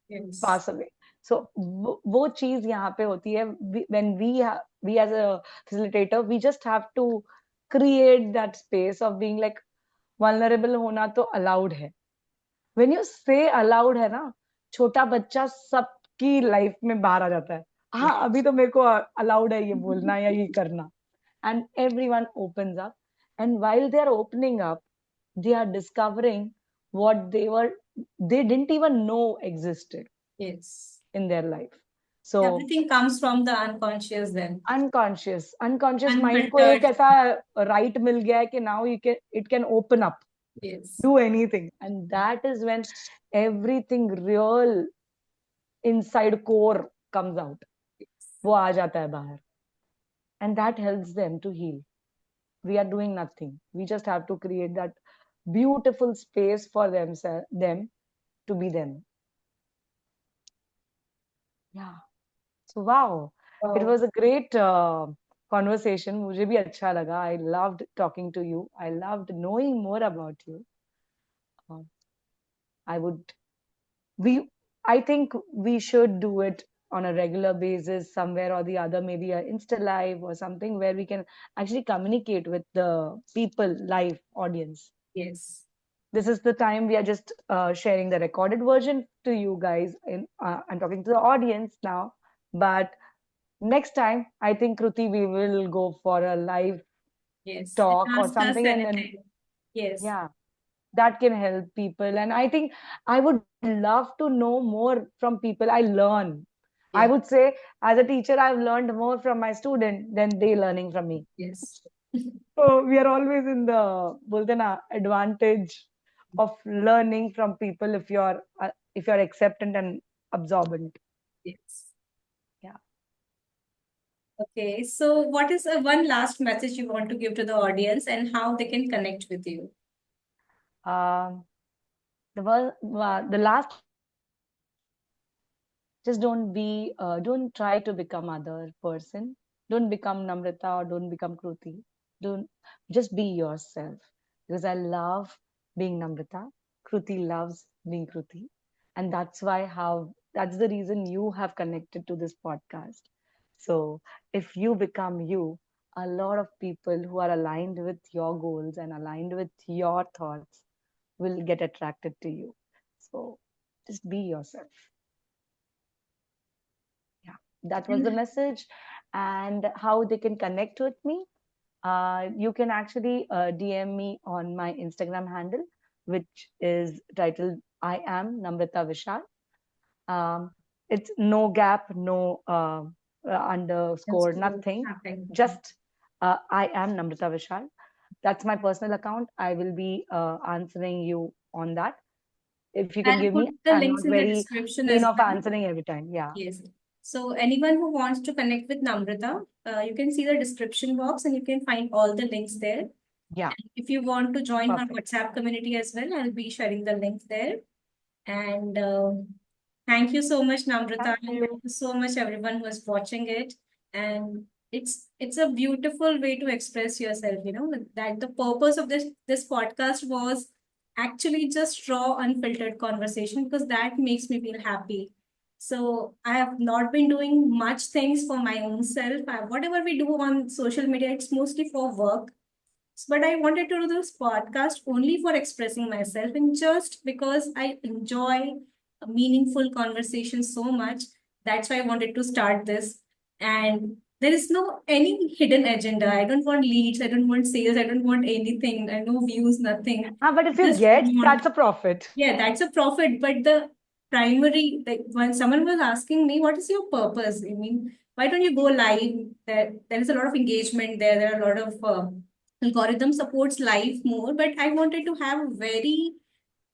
yes, pass away. So वो चीज यहाँ पे होती है. When we as a facilitator, we just have to create that space of being like, vulnerable होना तो allowed है. When you say allowed है ना, छोटा बच्चा सबकी लाइफ में बाहर आ जाता है. हाँ, अभी तो मेरे को allowed है ये बोलना या ये करना. And everyone opens up. And while they are opening up, they are discovering what they didn't even know existed yes. in their life. So Everything comes from the unconscious then. unconscious mind को एक Unfiltered. ऐसा right मिल गया है कि now it can open up, Yes. do anything. And that is when everything real inside core comes out. वो आ जाता है बाहर. And that helps them to heal. We are doing nothing. We just have to create that beautiful space for them to be them. Yeah. So wow, it Wow. was a great conversation. मुझे भी अच्छा लगा. I loved talking to you. I loved knowing more about you. Uh, I would we I think we should do it on a regular basis somewhere or the other, maybe a Insta live or something where we can actually communicate with the people, live audience. Yes. This is the time we are just sharing the recorded version to you guys. I'm talking to the audience now, but next time, I think, Kruti, we will go for a live Yes. And talk or ask us something, and then, anything. Yes. yeah, that can help people. And I think I would love to know more from people. I learn. I Yeah. would say, as a teacher, I've learned more from my student than they learning from me. Yes. So we are always in the बोलते ना advantage of learning from people if you're acceptant and absorbent. Yes. Yeah. Okay. So, what is one last message you want to give to the audience and how they can connect with you? Um, the last message is don't try to become other person. Don't become Namrata or don't become Kruti. Don't just be yourself. Because I love being Namrata. Kruti loves being Kruti. And that's the reason you have connected to this podcast. So if you become you, a lot of people who are aligned with your goals and aligned with your thoughts will get attracted to you. So just be yourself. Yeah, that was the And message. And how they can connect with me, you can actually DM me on my Instagram handle, which is titled I am Namrata Vishal. um, it's no gap, no that's underscore, cool. nothing, Nothing. just I am Namrata Vishal. That's my personal account. I will be answering you on that. If you can I'll give me, put the I'm links not in the very description keen as of well. answering every time. Yeah. Yes. So anyone who wants to connect with Namrata, you can see the description box and you can find all the links there. Yeah. If you want to join her Perfect. WhatsApp community as well, I'll be sharing the link there. And thank you so much, Namrata, Thank and thank you. you so much everyone who is watching it. And it's a beautiful way to express yourself. That the purpose of this podcast was actually just raw, unfiltered conversation because that makes me feel happy. So I have not been doing much things for my own self. Whatever we do on social media, it's mostly for work, but I wanted to do this podcast only for expressing myself and just because I enjoy a meaningful conversation so much. That's why I wanted to start this. And there is no any hidden agenda. I don't want leads. I don't want sales. I don't want anything. I no views, nothing. But I if you just get, want, that's a profit. yeah, that's a profit. But the primary, like when someone was asking me, what is your purpose? I mean, why don't you go live? There is a lot of engagement there. There are a lot of algorithm supports live more, but I wanted to have very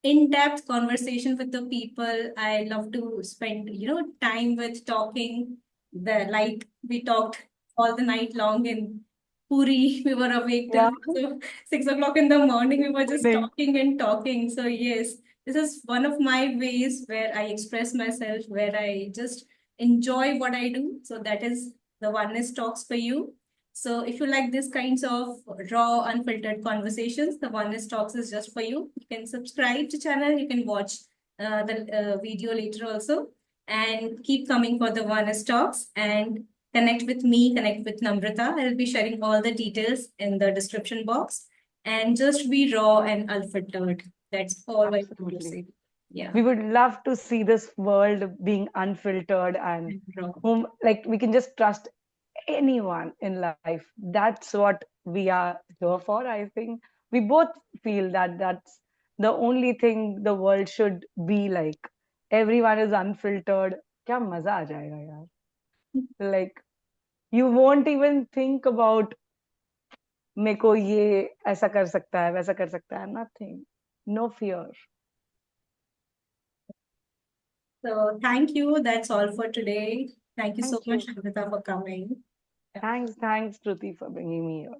in-depth conversation with the people. I love to spend, time with talking. Like we talked all the night long in Puri. We were awake till Yeah. 6 o'clock in the morning. We were just Morning. talking and talking. So yes, this is one of my ways where I express myself, where I just enjoy what I do. So that is the Oneness Talks for you. So if you like these kinds of raw, unfiltered conversations, the Oneness Talks is just for you. You can subscribe to channel. You can watch the video later also, and keep coming for the Oneness Talks and connect with me, connect with Namrata. I'll be sharing all the details in the description box, and just be raw and unfiltered. That's all I want to Absolutely. say. Yeah, We would love to see this world being unfiltered and and raw. whom, like, we can just trust anyone in life. That's what we are here for, I think. We both feel that that's the only thing the world should be like. Everyone is unfiltered. क्या मजा आ जाएगा यार. Like, you won't even think about मेरे को ये ऐसा कर सकता है वैसा कर सकता है. Nothing. No fear. So thank you. That's all for today. Thank you so Thank much, you. Namrata, for coming. Thanks, Kruti, for bringing me here.